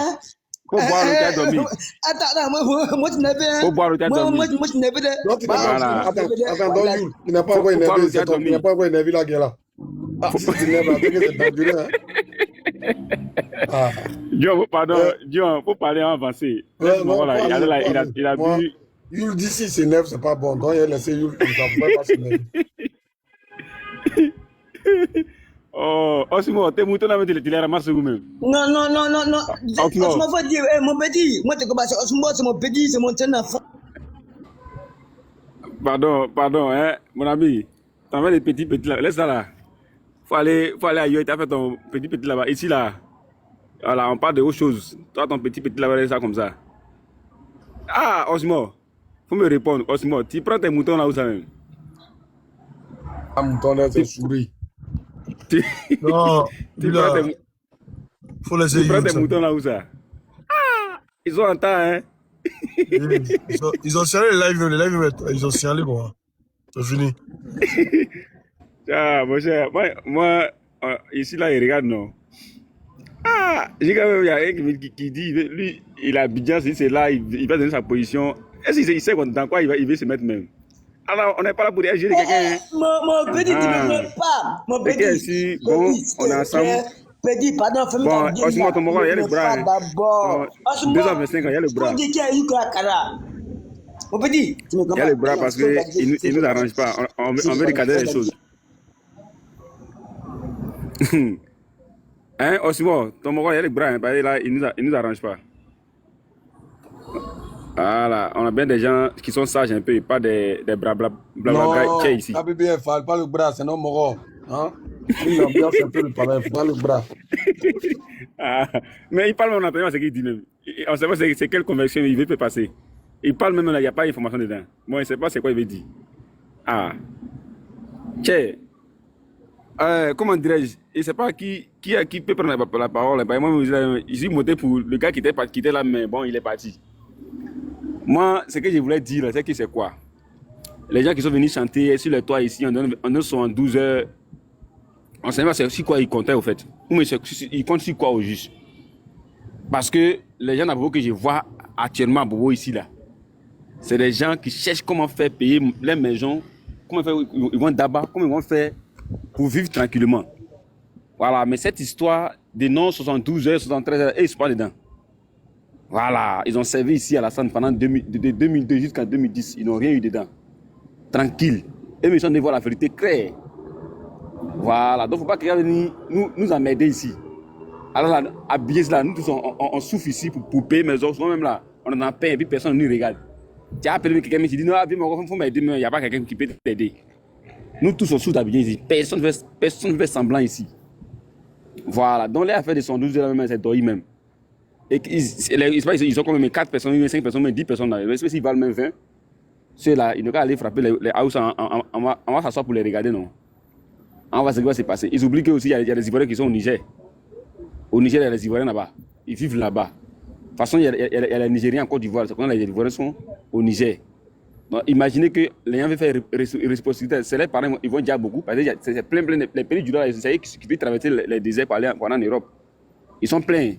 Faut boire le thé à dormir. Attends, moi, tu n'avais. Faut boire le thé à dormir. Moi, tu n'avais. Attends, donc, il n'a pas encore énervé. Il n'a pas encore énervé la guerre là. Si tu n'aimes pas, c'est dangereux. Dion, pardon, Dion, faut parler en avancé. Il a bu. Yul dit si s'énerve, c'est pas bon. Donc, il a laissé Yul, il ne pouvait pas s'énerver. Oh, Osimo, t'es mouton avec les ramasses vous-même. Non. Osimo, faut dire, mon petit, moi, tu commences. Osimo, c'est mon petit, c'est mon enfant. Pardon, hein, mon ami. T'en vas les petits là. Laisse ça là. Faut aller ailleurs. T'as fait ton petit là-bas. Ici là. Voilà, on parle de autre chose. Toi, ton petit là-bas, laisse ça comme ça. Ah, Osimo. Faut me répondre. Osimo, tu prends tes moutons là où ça même? Un mouton là, c'est souris. Non, faut laisser. Tu prends tes moutons là où ça? Ah, ils ont un temps, hein? Ils ont signalé les lives, ils ont signalé bon. C'est fini. Ah, mon cher, moi ici là, il regarde, non? Ah, j'ai quand même, il y a un qui dit, lui, il a Abidjan, c'est là, il va donner sa position. Est-ce qu'il sait dans quoi il va se mettre même? Alors, on n'est pas là pour réagir de quelqu'un. Mon petit, tu ne me pas. Mon petit, ici, bon, on est ensemble. Petit, pardon, fais-moi bon, Osimo, ton moment, il y a le bras. D'abord. 2h25, il y a le bras. Mon petit, tu me comprends? Il y a le bras parce qu'il ne nous arrange pas. On veut recadrer les choses. Hein, Osimo, ton moment, il y a le bras, hein, là, il ne nous arrange pas. Voilà, on a bien des gens qui sont sages un peu, et pas des blabla Non, gars ici. KBBF, pas le bras, c'est non moro. Hein? Il ambiance un peu le palais, pas le bras. Ah, mais il parle même, on n'entend pas ce qu'il dit même. On ne sait pas c'est quelle conversion il veut passer. Il parle même, il n'y a pas d'information dedans. Moi, je ne sais pas c'est quoi il veut dire. Ah. Tiens. Comment dirais-je? Je ne sais pas qui peut prendre la parole. Moi, je suis monté pour le gars qui était là, mais bon, il est parti. Moi, ce que je voulais dire, c'est que c'est quoi? Les gens qui sont venus chanter sur le toit ici, on sont en 12 heures. On ne sait pas sur quoi ils comptaient, au fait. Ils comptent sur quoi au juste? Parce que les gens à Bobo que je vois actuellement à Bobo ici, là, c'est des gens qui cherchent comment faire payer les maisons, comment faire, ils vont d'abord, comment ils vont faire pour vivre tranquillement. Voilà, mais cette histoire des non 72 heures, 73 heures, ils ne sont pas dedans. Voilà, ils ont servi ici à la Sainte pendant de 2002 jusqu'en 2010. Ils n'ont rien eu dedans. Tranquille. Et ils sont de voir la vérité claire. Voilà, donc il ne faut pas que quelqu'un nous emmerder ici. Alors là, à Biès, nous tous, on souffre ici pour payer mes offres. Même là, on en paye et puis personne ne nous regarde. Tu as appelé quelqu'un qui dit non, il faut m'aider, mais il n'y a pas quelqu'un qui peut t'aider. Nous tous, on souffre d'Abidjan ici. Personne ne fait semblant ici. Voilà, donc les affaires de 112 heures, c'est d'oï même. Et ils ont quand même 4 personnes, 5 personnes, 10 personnes là. Mais s'ils valent même 20, ceux-là, ils n'ont qu'à aller frapper les houses, on va s'asseoir pour les regarder, non? On va voir ce qui va se passer. Ils oublient qu'il y a des Ivoiriens qui sont au Niger. Au Niger, il y a des Ivoiriens là-bas. Ils vivent là-bas. De toute façon, il y a les Nigériens en Côte d'Ivoire. C'est quand les Ivoiriens sont au Niger. Donc, imaginez que les gens veulent faire réciprocité. C'est les parents, ils vont dire beaucoup. Parce que c'est plein, les pays du Nord, c'est eux qui peuvent traverser les déserts pour aller en Europe. Ils sont pleins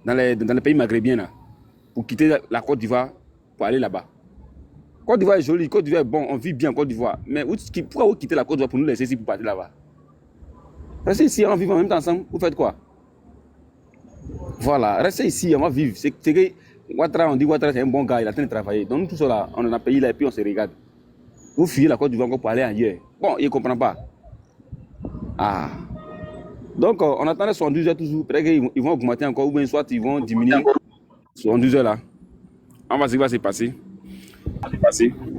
dans les pays maghrébiens là, pour quitter la Côte d'Ivoire pour aller là-bas. Côte d'Ivoire est jolie, Côte d'Ivoire est bon, on vit bien en Côte d'Ivoire. Mais pourquoi vous quittez la Côte d'Ivoire pour nous laisser ici pour partir là-bas? Restez ici, on vit en même temps ensemble, vous faites quoi? Voilà, restez ici, on va vivre. C'est que Ouattara, on dit Ouattara c'est un bon gars, il a en train de travailler. Donc nous tous là, on en a payé là et puis on se regarde. Vous fuyez la Côte d'Ivoire encore pour aller ailleurs. Bon, il ne comprend pas. Ah. Donc on attendait 72 heures toujours. Peut-être qu'ils vont augmenter encore ou bien soit ils vont diminuer 72 heures là. On va voir ce qui va se passer.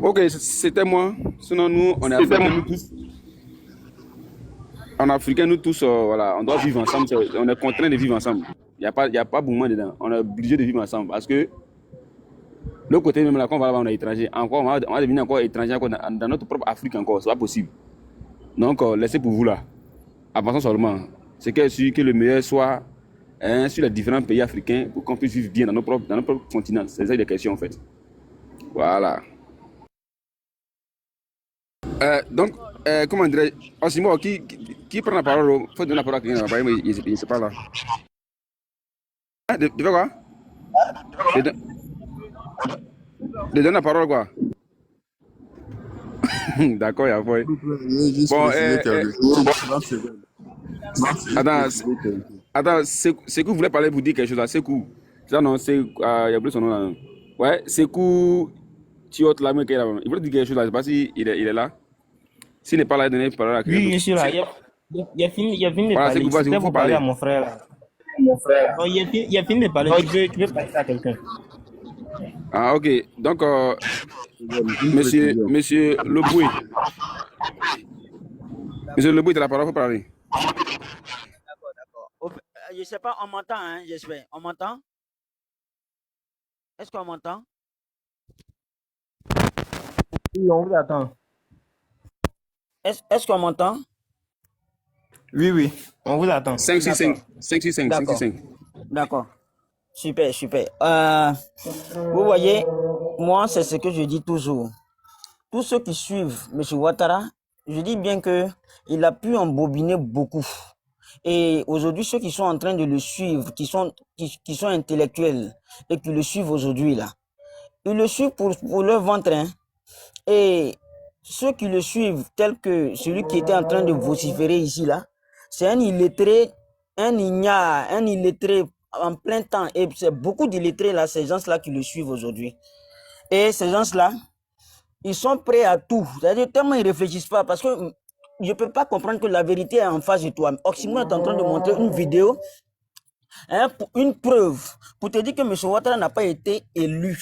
Ok, c'était moi. Sinon nous, on est africains nous tous. En Africain, nous tous, voilà, on doit vivre ensemble. On est contraints de vivre ensemble. Il n'y a pas mouvement dedans. On est obligé de vivre ensemble parce que le côté même là, quand on va là-bas, on est étranger. Encore, on va devenir encore étranger encore dans notre propre Afrique encore. C'est pas possible. Donc, laissez pour vous là. Avançons seulement. C'est que le meilleur soit sur les différents pays africains pour qu'on puisse vivre bien dans nos propres continents. C'est ça les questions en fait. Voilà. Donc, comment dirais-je, Osimo, qui prend la parole? Il faut donner la parole à quelqu'un, mais il ne sait pas là. De faire quoi? De donner la parole quoi? D'accord, il y a pas. Bon, attends, c'est que vous voulez parler pour dire quelque chose là, c'est cool. Ça non, c'est il y a plus son nom là. Ouais, c'est cool. Tu as là, mais il voulait dire quelque chose là, je ne sais pas si il est là. S'il n'est pas là, il donne la parole à quelqu'un. Oui, je suis là. Il a fini de voilà, parler. C'était pour parler à mon frère là. Non, il a fini de parler. Tu veux parler à quelqu'un. Ah, ok. Donc, monsieur Leboué. Monsieur Leboué, tu as la parole pour parler. D'accord. Je ne sais pas, on m'entend, hein, j'espère. On m'entend? Est-ce qu'on m'entend? Oui, on vous attend. Est-ce qu'on m'entend? Oui, on vous attend. 565. D'accord. Super. Vous voyez, moi, c'est ce que je dis toujours. Tous ceux qui suivent M. Ouattara, je dis bien qu'il a pu embobiner beaucoup. Et aujourd'hui, ceux qui sont en train de le suivre, qui sont intellectuels et qui le suivent aujourd'hui, là, ils le suivent pour leur ventre. Hein. Et ceux qui le suivent, tel que celui qui était en train de vociférer ici, là, c'est un illettré, un ignare, un illettré en plein temps. Et c'est beaucoup d'illettrés, là, ces gens-là qui le suivent aujourd'hui. Et ces gens-là, ils sont prêts à tout. C'est-à-dire, tellement ils ne réfléchissent pas, parce que je ne peux pas comprendre que la vérité est en face de toi. Oxymore est en train de montrer une vidéo, une preuve, pour te dire que M. Ouattara n'a pas été élu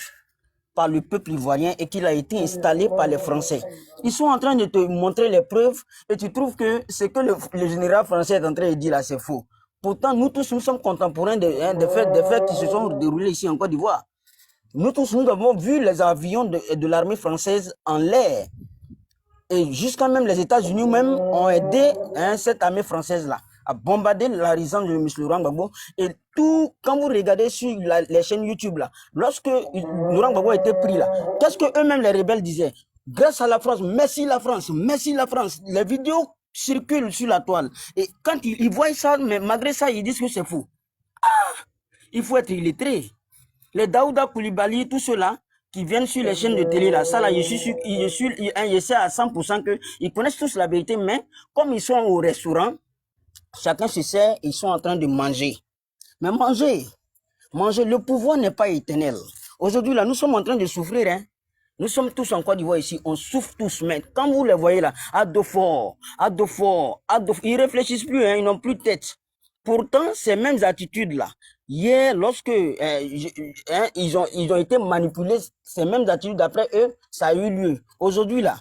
par le peuple ivoirien et qu'il a été installé par les Français. Ils sont en train de te montrer les preuves et tu trouves que ce que le général français est en train de dire là, c'est faux. Pourtant, nous tous, nous sommes contemporains des faits qui se sont déroulés ici en Côte d'Ivoire. Nous tous, nous avons vu les avions de l'armée française en l'air. Et jusqu'à même les États-Unis même ont aidé cette armée française-là à bombarder la résidence de M. Laurent Gbagbo. Et tout, quand vous regardez sur les chaînes YouTube, là, lorsque Laurent Gbagbo a été pris là, qu'est-ce que eux-mêmes les rebelles disaient? Grâce à la France, merci la France, merci la France. Les vidéos circulent sur la toile. Et quand ils voient ça, mais malgré ça, ils disent que c'est faux. Il faut être illettré. Les Daouda Koulibaly, tout ceux-là, qui viennent sur les chaînes de télé, là, ça là, je sais à 100% qu'ils connaissent tous la vérité, mais comme ils sont au restaurant, chacun se sert, ils sont en train de manger. Mais manger, le pouvoir n'est pas éternel. Aujourd'hui, là, nous sommes en train de souffrir, hein. Nous sommes tous en Côte d'Ivoire ici, on souffre tous, mais quand vous les voyez là, à deux forts, ils réfléchissent plus, hein, ils n'ont plus de tête. Pourtant, ces mêmes attitudes-là, hier, lorsque ils ont été manipulés, ces mêmes attitudes, d'après eux, ça a eu lieu. Aujourd'hui, là,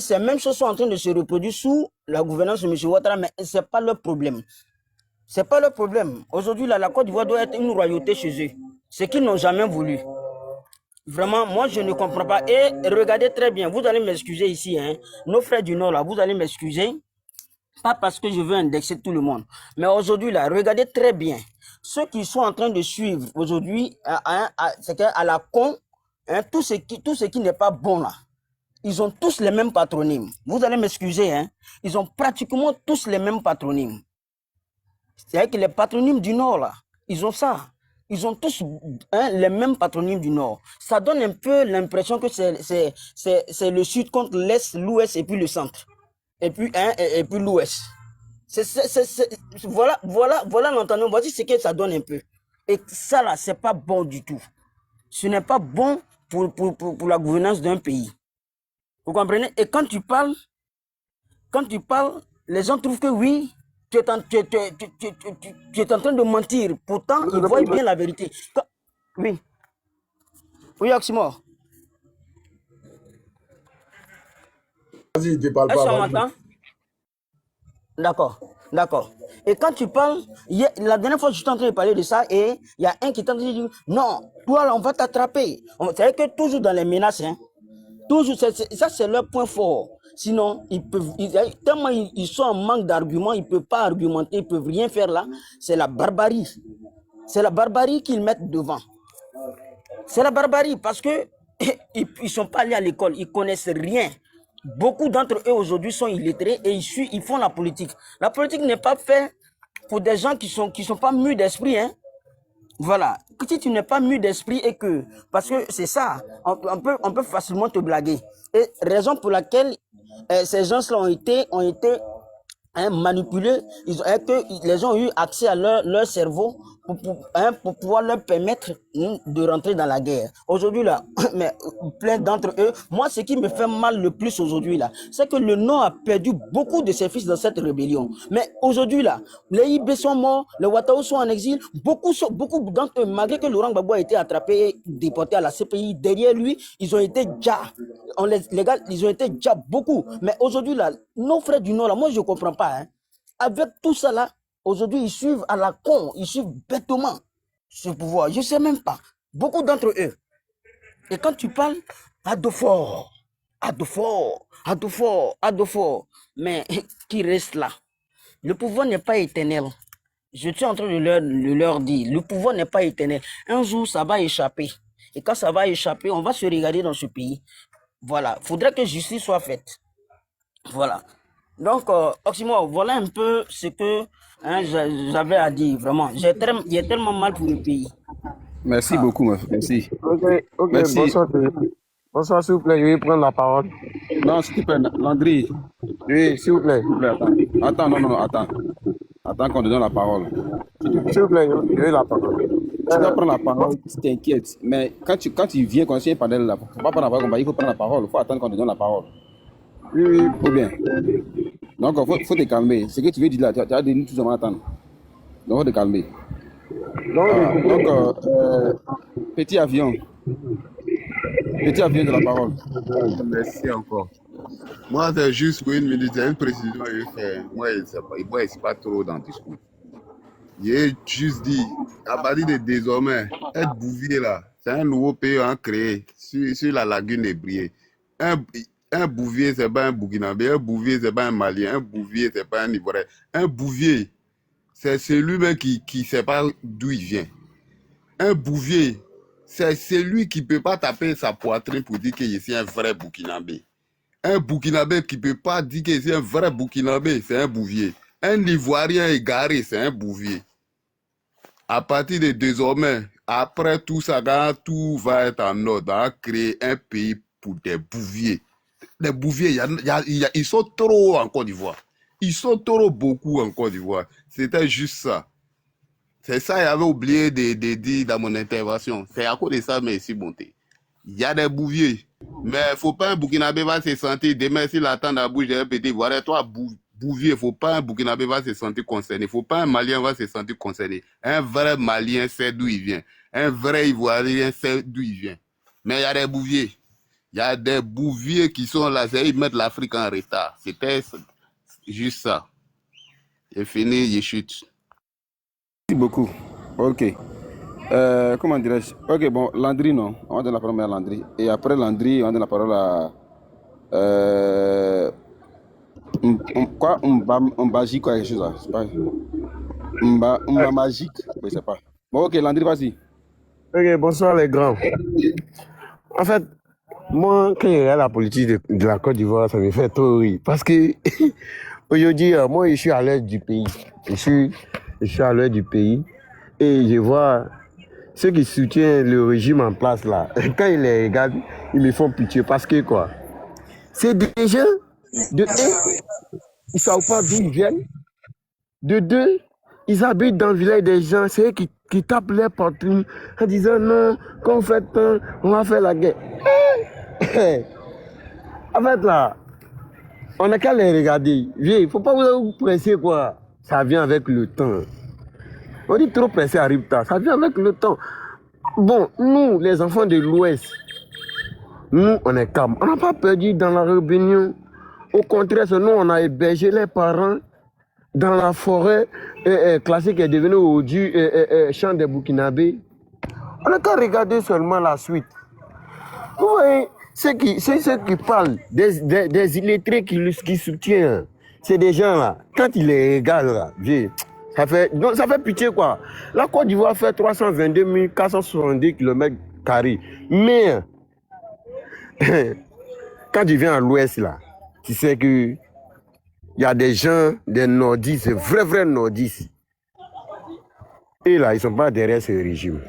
ces mêmes choses sont en train de se reproduire sous la gouvernance de M. Ouattara, mais ce n'est pas leur problème. Ce n'est pas leur problème. Aujourd'hui, là, la Côte d'Ivoire doit être une royauté chez eux. Ce qu'ils n'ont jamais voulu. Vraiment, moi, je ne comprends pas. Et regardez très bien, vous allez m'excuser ici, hein, nos frères du Nord, là, vous allez m'excuser. Pas parce que je veux indexer tout le monde. Mais aujourd'hui, là, regardez très bien. Ceux qui sont en train de suivre aujourd'hui, c'est qu'à la con, hein, tout ce qui n'est pas bon là, ils ont tous les mêmes patronymes. Vous allez m'excuser, hein. Ils ont pratiquement tous les mêmes patronymes. C'est-à-dire que les patronymes du Nord, là, ils ont ça. Ils ont tous les mêmes patronymes du Nord. Ça donne un peu l'impression que c'est le Sud contre l'Est, l'Ouest et puis le Centre. Et puis l'Ouest. Voilà l'entendement. Voici ce que ça donne un peu. Et ça là, c'est pas bon du tout. Ce n'est pas bon pour la gouvernance d'un pays. Vous comprenez? Et quand tu parles, les gens trouvent que oui, tu es en train de mentir. Pourtant, ils voient bien la vérité. Oui. Oui, Oxymore. Vas-y, ne parle Est-ce qu'on pas. m'entend? D'accord. Et quand tu parles, la dernière fois, je suis en train de parler de ça et il y a un qui est en train de dire non, toi là, on va t'attraper. C'est que toujours dans les menaces, hein. Toujours, ça c'est leur point fort. Sinon, tellement ils sont en manque d'arguments, ils ne peuvent pas argumenter, ils ne peuvent rien faire là. C'est la barbarie. C'est la barbarie qu'ils mettent devant. C'est la barbarie parce que ils ne sont pas allés à l'école, ils ne connaissent rien. Beaucoup d'entre eux aujourd'hui sont illettrés et ils font la politique. La politique n'est pas faite pour des gens qui sont pas mûrs d'esprit, hein. Voilà. Si tu n'es pas mûr d'esprit et que, parce que c'est ça, on peut facilement te blaguer. Et raison pour laquelle ces gens-là ont été manipulés, les gens ont eu accès à leur cerveau pour pouvoir leur permettre de rentrer dans la guerre. Aujourd'hui, là, mais plein d'entre eux, moi, ce qui me fait mal le plus aujourd'hui, là, c'est que le Nord a perdu beaucoup de ses fils dans cette rébellion. Mais aujourd'hui, là, les IB sont morts, les Ouattara sont en exil, beaucoup d'entre eux, malgré que Laurent Gbagbo a été attrapé et déporté à la CPI, derrière lui, ils ont été déjà, les gars, ils ont été déjà beaucoup. Mais aujourd'hui, là, nos frères du Nord, là, moi, je ne comprends pas, hein. Avec tout ça, là, aujourd'hui, ils suivent à la con, ils suivent bêtement ce pouvoir. Je ne sais même pas. Beaucoup d'entre eux. Et quand tu parles, à deux forts, mais qui reste là? Le pouvoir n'est pas éternel. Je suis en train de leur dire, le pouvoir n'est pas éternel. Un jour, ça va échapper. Et quand ça va échapper, on va se regarder dans ce pays. Voilà. Il faudrait que justice soit faite. Voilà. Donc, Oxymore, voilà un peu ce que j'avais à dire, vraiment. J'ai tellement mal pour le pays. Merci beaucoup, merci. Ok, Merci. bonsoir, s'il vous plaît, je vais prendre la parole. Non, s'il te plaît, Landry. Oui, s'il vous plaît. Attends, Attends qu'on te donne la parole. S'il vous plaît, je vais la parole. Tu dois prendre la parole, tu t'inquiètes. Mais quand tu viens conseiller un panel là, il ne faut pas prendre la parole, il faut prendre la parole. Il faut attendre qu'on te donne la parole. Oui. Ou bien. Donc, il faut te calmer. Ce que tu veux dire là, tu as dit, nous allons attendre. Donc, il faut te calmer. Donc, petit avion. Petit appuyé de la parole. Merci encore. Moi, c'est juste pour une minute, c'est une précision. Moi, c'est pas trop dans le discours. J'ai juste dit, à partir de désormais, être bouvier là, c'est un nouveau pays à créer sur la lagune des Briés. Un bouvier, c'est pas un Burkinabé, un bouvier, c'est pas un Malien, un bouvier, c'est pas un Ivoirien. Un bouvier, c'est celui-même qui ne sait pas d'où il vient. Un bouvier, c'est celui qui ne peut pas taper sa poitrine pour dire que je suis un vrai Burkinabé. Un Burkinabé qui ne peut pas dire que c'est un vrai Burkinabé, c'est un bouvier. Un Ivoirien égaré, c'est un bouvier. À partir de désormais, après tout ça, quand tout va être en ordre, on va créer un pays pour des bouviers. Les bouviers, ils sont trop en Côte d'Ivoire. Ils sont trop beaucoup en Côte d'Ivoire. C'était juste ça. C'est ça que j'avais oublié de dire dans mon intervention. C'est à cause de ça, merci, bonté. Il y a des bouviers. Mais il ne faut pas un Burkinabé va se sentir, demain, s'il attend dans la bouche d'un petit, voilà, toi, bouvier, il ne faut pas un Burkinabé va se sentir concerné. Il ne faut pas un Malien va se sentir concerné. Un vrai Malien sait d'où il vient. Un vrai Ivoirien sait d'où il vient. Mais il y a des bouviers. Il y a des bouviers qui sont là, ils mettent l'Afrique en retard. C'était juste ça. J'ai fini, je chute. Merci beaucoup. Ok. Comment dirais-je? Ok, bon, Landry, non. On va donner la parole à Landry. Et après Landry, on va donner la parole à. Quoi? Mbaji, quoi, quelque chose là. C'est pas. Mba magique. Oui, c'est pas. Bon, ok, Landry, vas-y. Ok, bonsoir les grands. En fait, moi, quand il y a la politique de la Côte d'Ivoire, ça me fait trop rire. Parce que aujourd'hui, moi, je suis à l'aise du pays. Je suis à l'aise du pays. Et je vois ceux qui soutiennent le régime en place là. Quand ils les regardent, ils me font pitié. Parce que quoi? C'est des gens, de un, ils ne savent pas d'où ils viennent. De deux, ils habitent dans le village des gens. C'est eux qui tapent les poitrines en disant non, qu'on fait tant, on va faire la guerre. En fait là, on n'a qu'à les regarder. Il ne faut pas vous presser quoi. Ça vient avec le temps. On dit trop pressé arrive tard. Ça vient avec le temps. Bon, nous, les enfants de l'Ouest, nous, on est calme. On n'a pas perdu dans la rébellion. Au contraire, nous, on a hébergé les parents dans la forêt classique qui est devenue aujourd'hui champ des Burkinabés. On n'a qu'à regarder seulement la suite. Vous voyez, ceux qui parlent, des illettrés qui soutiennent, c'est des gens là, quand ils les regardent là, ça fait pitié quoi. La Côte d'Ivoire fait 322 470 km². Mais, quand tu viens à l'ouest là, tu sais que il y a des gens, des nordistes, vrais nordistes. Et là, ils ne sont pas derrière ce régime.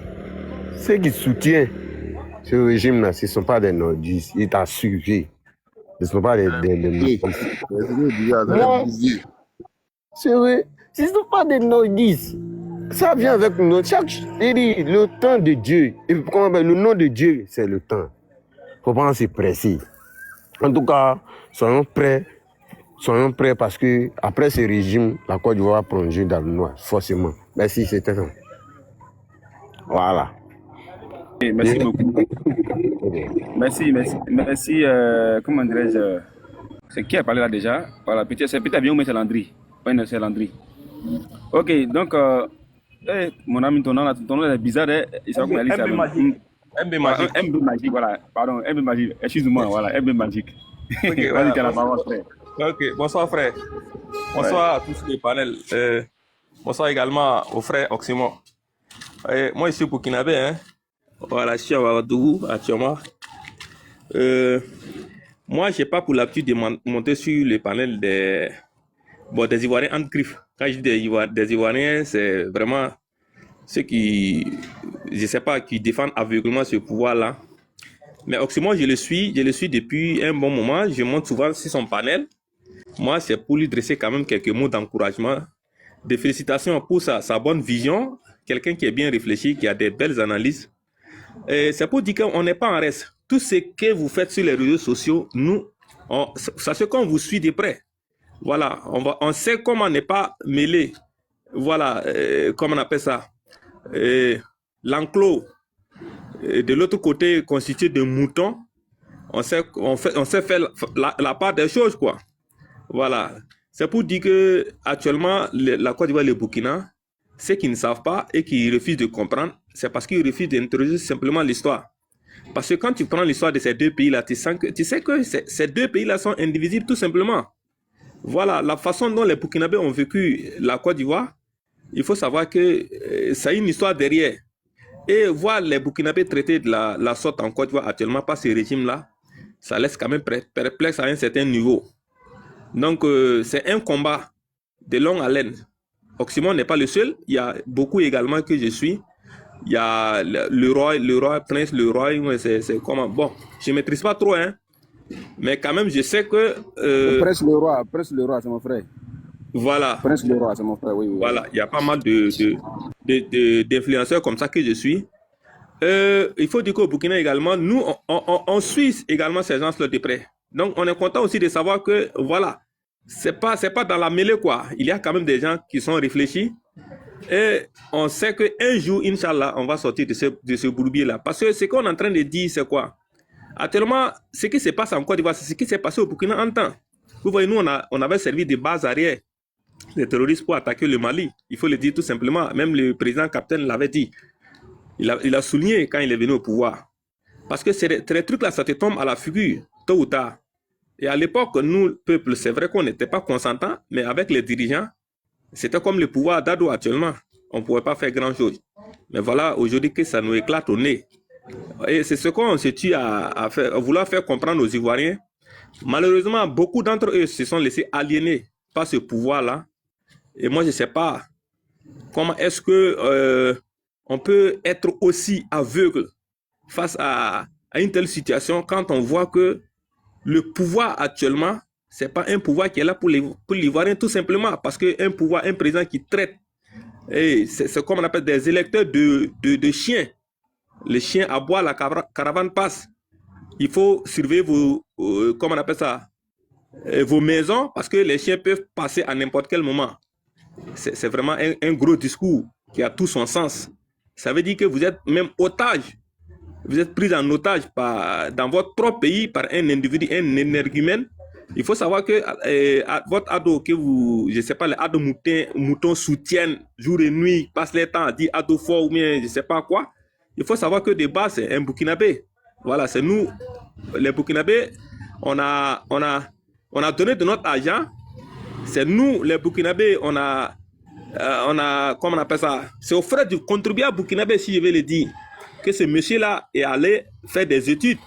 Ceux qui soutiennent ce régime-là, ce ne sont pas des nordistes. Ils t'ont suivi. Ce ne sont pas des nordistes. C'est vrai. Ce ne sont pas des nordistes. Ça vient avec le temps de Dieu. Et le nom de Dieu, c'est le temps. Il ne faut pas se presser. En tout cas, soyons prêts parce que après ce régime, la Côte d'Ivoire va plonger dans le noir, forcément. Merci, c'était ça. Voilà. Merci beaucoup. Merci. Comment dirais-je? C'est qui a parlé là déjà? Voilà, c'est peut-être bien ou mais c'est Landry. Oui, c'est Landry. Ok, donc, mon ami, ton nom est bizarre. Il s'appelle comment MB Magique. MB Magique, voilà. Pardon, MB Magique. Excuse-moi, voilà, MB Magique. Okay, vas-y, tu as la parole, frère. Ok, bonsoir, frère. Bonsoir à tous les panels. Bonsoir également au frère Oxymore. Moi, je suis burkinabé, hein. Voilà, je suis à Ouagadougou, actuellement. Moi, je n'ai pas pour l'habitude de monter sur le panel des Ivoiriens en griffe. Quand je dis des Ivoiriens, c'est vraiment ceux qui, je ne sais pas, qui défendent aveuglément ce pouvoir-là. Mais Oxymore, je le suis depuis un bon moment. Je monte souvent sur son panel. Moi, c'est pour lui dresser quand même quelques mots d'encouragement, de félicitations pour sa bonne vision, quelqu'un qui est bien réfléchi, qui a des belles analyses. C'est pour dire qu'on n'est pas en reste. Tout ce que vous faites sur les réseaux sociaux, nous, sachez qu'on vous suit de près. Voilà, on sait comment ne pas mêler, voilà, comment on appelle ça, l'enclos de l'autre côté constitué de moutons, on sait faire la part des choses, quoi. Voilà. C'est pour dire que actuellement, la Côte d'Ivoire et le Burkina, ceux qui ne savent pas et qui refusent de comprendre, c'est parce qu'ils refusent d'introduire simplement l'histoire. Parce que quand tu prends l'histoire de ces deux pays-là, tu sais que ces deux pays-là sont indivisibles tout simplement. Voilà, la façon dont les Burkinabés ont vécu la Côte d'Ivoire, il faut savoir que ça a une histoire derrière. Et voir les Burkinabés traités de la sorte en Côte d'Ivoire actuellement par ce régime-là, ça laisse quand même perplexe à un certain niveau. Donc, c'est un combat de longue haleine. Oxymore n'est pas le seul. Il y a beaucoup également que je suis. Il y a le roi, Prince le roi. C'est comment? Bon, je ne maîtrise pas trop, hein. Mais quand même, je sais que... Prince le roi, c'est mon frère. Voilà. Prince le roi, c'est mon frère, oui. Voilà, il y a pas mal d'influenceurs comme ça que je suis. Il faut dire qu'au Burkina également, nous, on suit également ces gens-là de près. Donc, on est content aussi de savoir que, voilà, c'est pas dans la mêlée, quoi. Il y a quand même des gens qui sont réfléchis. Et on sait qu'un jour, Inch'Allah, on va sortir de ce bourbier-là. Parce que ce qu'on est en train de dire, c'est quoi? Actuellement, ce qui se passe en Côte d'Ivoire, c'est ce qui s'est passé au Burkina en temps. Vous voyez, nous, on avait servi de base arrière des terroristes pour attaquer le Mali. Il faut le dire tout simplement. Même le président Capitaine l'avait dit. Il a souligné quand il est venu au pouvoir. Parce que ces trucs-là, ça te tombe à la figure, tôt ou tard. Et à l'époque, nous, le peuple, c'est vrai qu'on n'était pas consentants, mais avec les dirigeants, c'était comme le pouvoir d'Ado actuellement. On ne pouvait pas faire grand-chose. Mais voilà, aujourd'hui, que ça nous éclate au nez. Et c'est ce qu'on se tue à vouloir faire comprendre aux Ivoiriens. Malheureusement, beaucoup d'entre eux se sont laissés aliéner par ce pouvoir-là. Et moi, je ne sais pas comment est-ce que on peut être aussi aveugle face à une telle situation quand on voit que le pouvoir actuellement, ce n'est pas un pouvoir qui est là pour l'Ivoirien tout simplement. Parce qu'un pouvoir, un président qui traite, c'est comme on appelle des électeurs de chiens. Les chiens aboient, la caravane passe. Il faut surveiller comment on appelle ça, vos maisons, parce que les chiens peuvent passer à n'importe quel moment. C'est vraiment un gros discours qui a tout son sens. Ça veut dire que vous êtes même otage. Vous êtes pris en otage dans votre propre pays par un individu, un énergumène. Il faut savoir que votre ado, que je ne sais pas, les ados moutons soutiennent jour et nuit, passent les temps à dire ado fort ou bien je ne sais pas quoi. Il faut savoir que de base, c'est un Burkinabé. Voilà, c'est nous, les Burkinabés, on a donné de notre argent. C'est nous, les Burkinabés, on a, comment on appelle ça? C'est au frais du contribuable burkinabé, si je vais le dire, que ce monsieur-là est allé faire des études,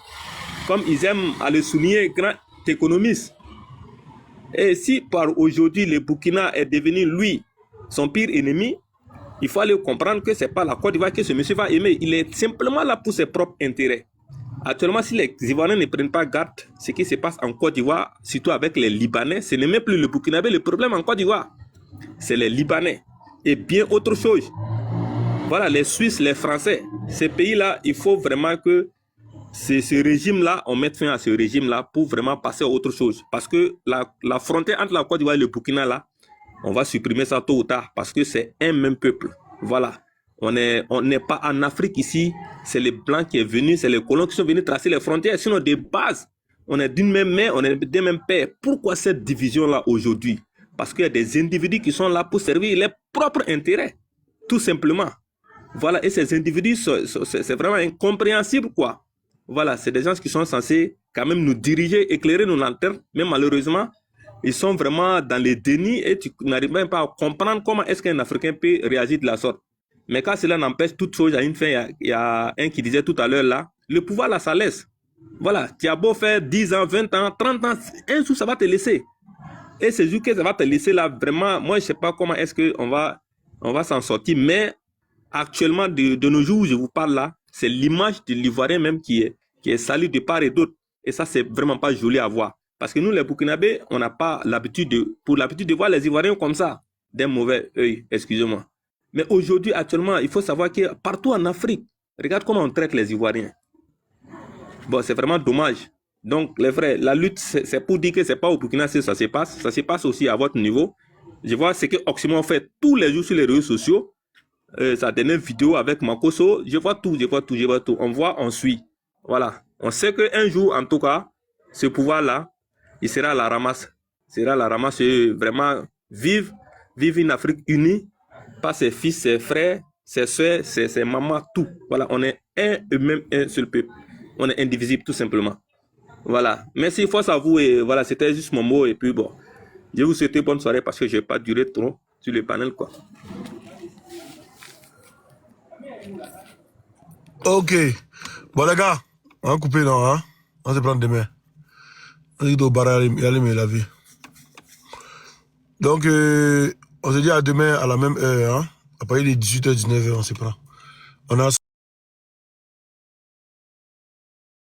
comme ils aiment à le souligner, grand économiste. Et si par aujourd'hui, le Burkina est devenu, lui, son pire ennemi, il faut aller comprendre que ce n'est pas la Côte d'Ivoire que ce monsieur va aimer. Il est simplement là pour ses propres intérêts. Actuellement, si les Ivoiriens ne prennent pas garde, ce qui se passe en Côte d'Ivoire, surtout avec les Libanais, ce n'est même plus le Burkinabé. Le problème en Côte d'Ivoire, c'est les Libanais. Et bien autre chose. Voilà, les Suisses, les Français. Ces pays-là, il faut vraiment que ce régime-là, on mette fin à ce régime-là pour vraiment passer à autre chose. Parce que la frontière entre la Côte d'Ivoire et le Burkina, là, on va supprimer ça tôt ou tard parce que c'est un même peuple. Voilà. On n'est pas en Afrique ici. C'est les Blancs qui sont venus, c'est les colons qui sont venus tracer les frontières. Sinon, de base, on est d'une même mère, on est des mêmes pères. Pourquoi cette division-là aujourd'hui? Parce qu'il y a des individus qui sont là pour servir leurs propres intérêts. Tout simplement. Voilà. Et ces individus, c'est vraiment incompréhensible, quoi. Voilà. C'est des gens qui sont censés quand même nous diriger, éclairer nos lanternes. Mais malheureusement, ils sont vraiment dans les dénis et tu n'arrives même pas à comprendre comment est-ce qu'un Africain peut réagir de la sorte. Mais quand cela n'empêche toute chose à une fin, il y a un qui disait tout à l'heure là, le pouvoir là, ça laisse. Voilà, tu as beau faire 10 ans, 20 ans, 30 ans, un jour ça va te laisser. Et ce jour que ça va te laisser là, vraiment, moi je ne sais pas comment est-ce qu'on va s'en sortir. Mais actuellement, de nos jours où je vous parle là, c'est l'image de l'Ivoirien même qui est salie de part et d'autre. Et ça, c'est vraiment pas joli à voir. Parce que nous, les Burkinabés, on n'a pas l'habitude de voir les Ivoiriens comme ça, d'un mauvais œil, excusez-moi. Mais aujourd'hui, actuellement, il faut savoir que partout en Afrique, regarde comment on traite les Ivoiriens. Bon, c'est vraiment dommage. Donc, les frères, la lutte, c'est pour dire que ce n'est pas au Burkina que ça se passe aussi à votre niveau. Je vois ce que Oxymore fait tous les jours sur les réseaux sociaux. sa dernière vidéo avec Makoso. Je vois tout. On voit, on suit. Voilà. On sait qu'un jour, en tout cas, ce pouvoir-là, il sera à la ramasse. Vraiment vivre une Afrique unie, pas ses fils, ses frères, ses soeurs, ses mamans, tout. Voilà, on est un seul peuple. On est indivisible, tout simplement. Voilà. Merci, force à vous. Et voilà, c'était juste mon mot. Et puis bon, je vous souhaite bonne soirée parce que je n'ai pas duré trop sur le panel, quoi. Ok. Bon, les gars, on va couper, non, hein? On va se prendre demain. On dit au bar, aller me laver. Donc, on se dit à demain à la même heure, hein? À partir de 18h, 19h, on se prend. On a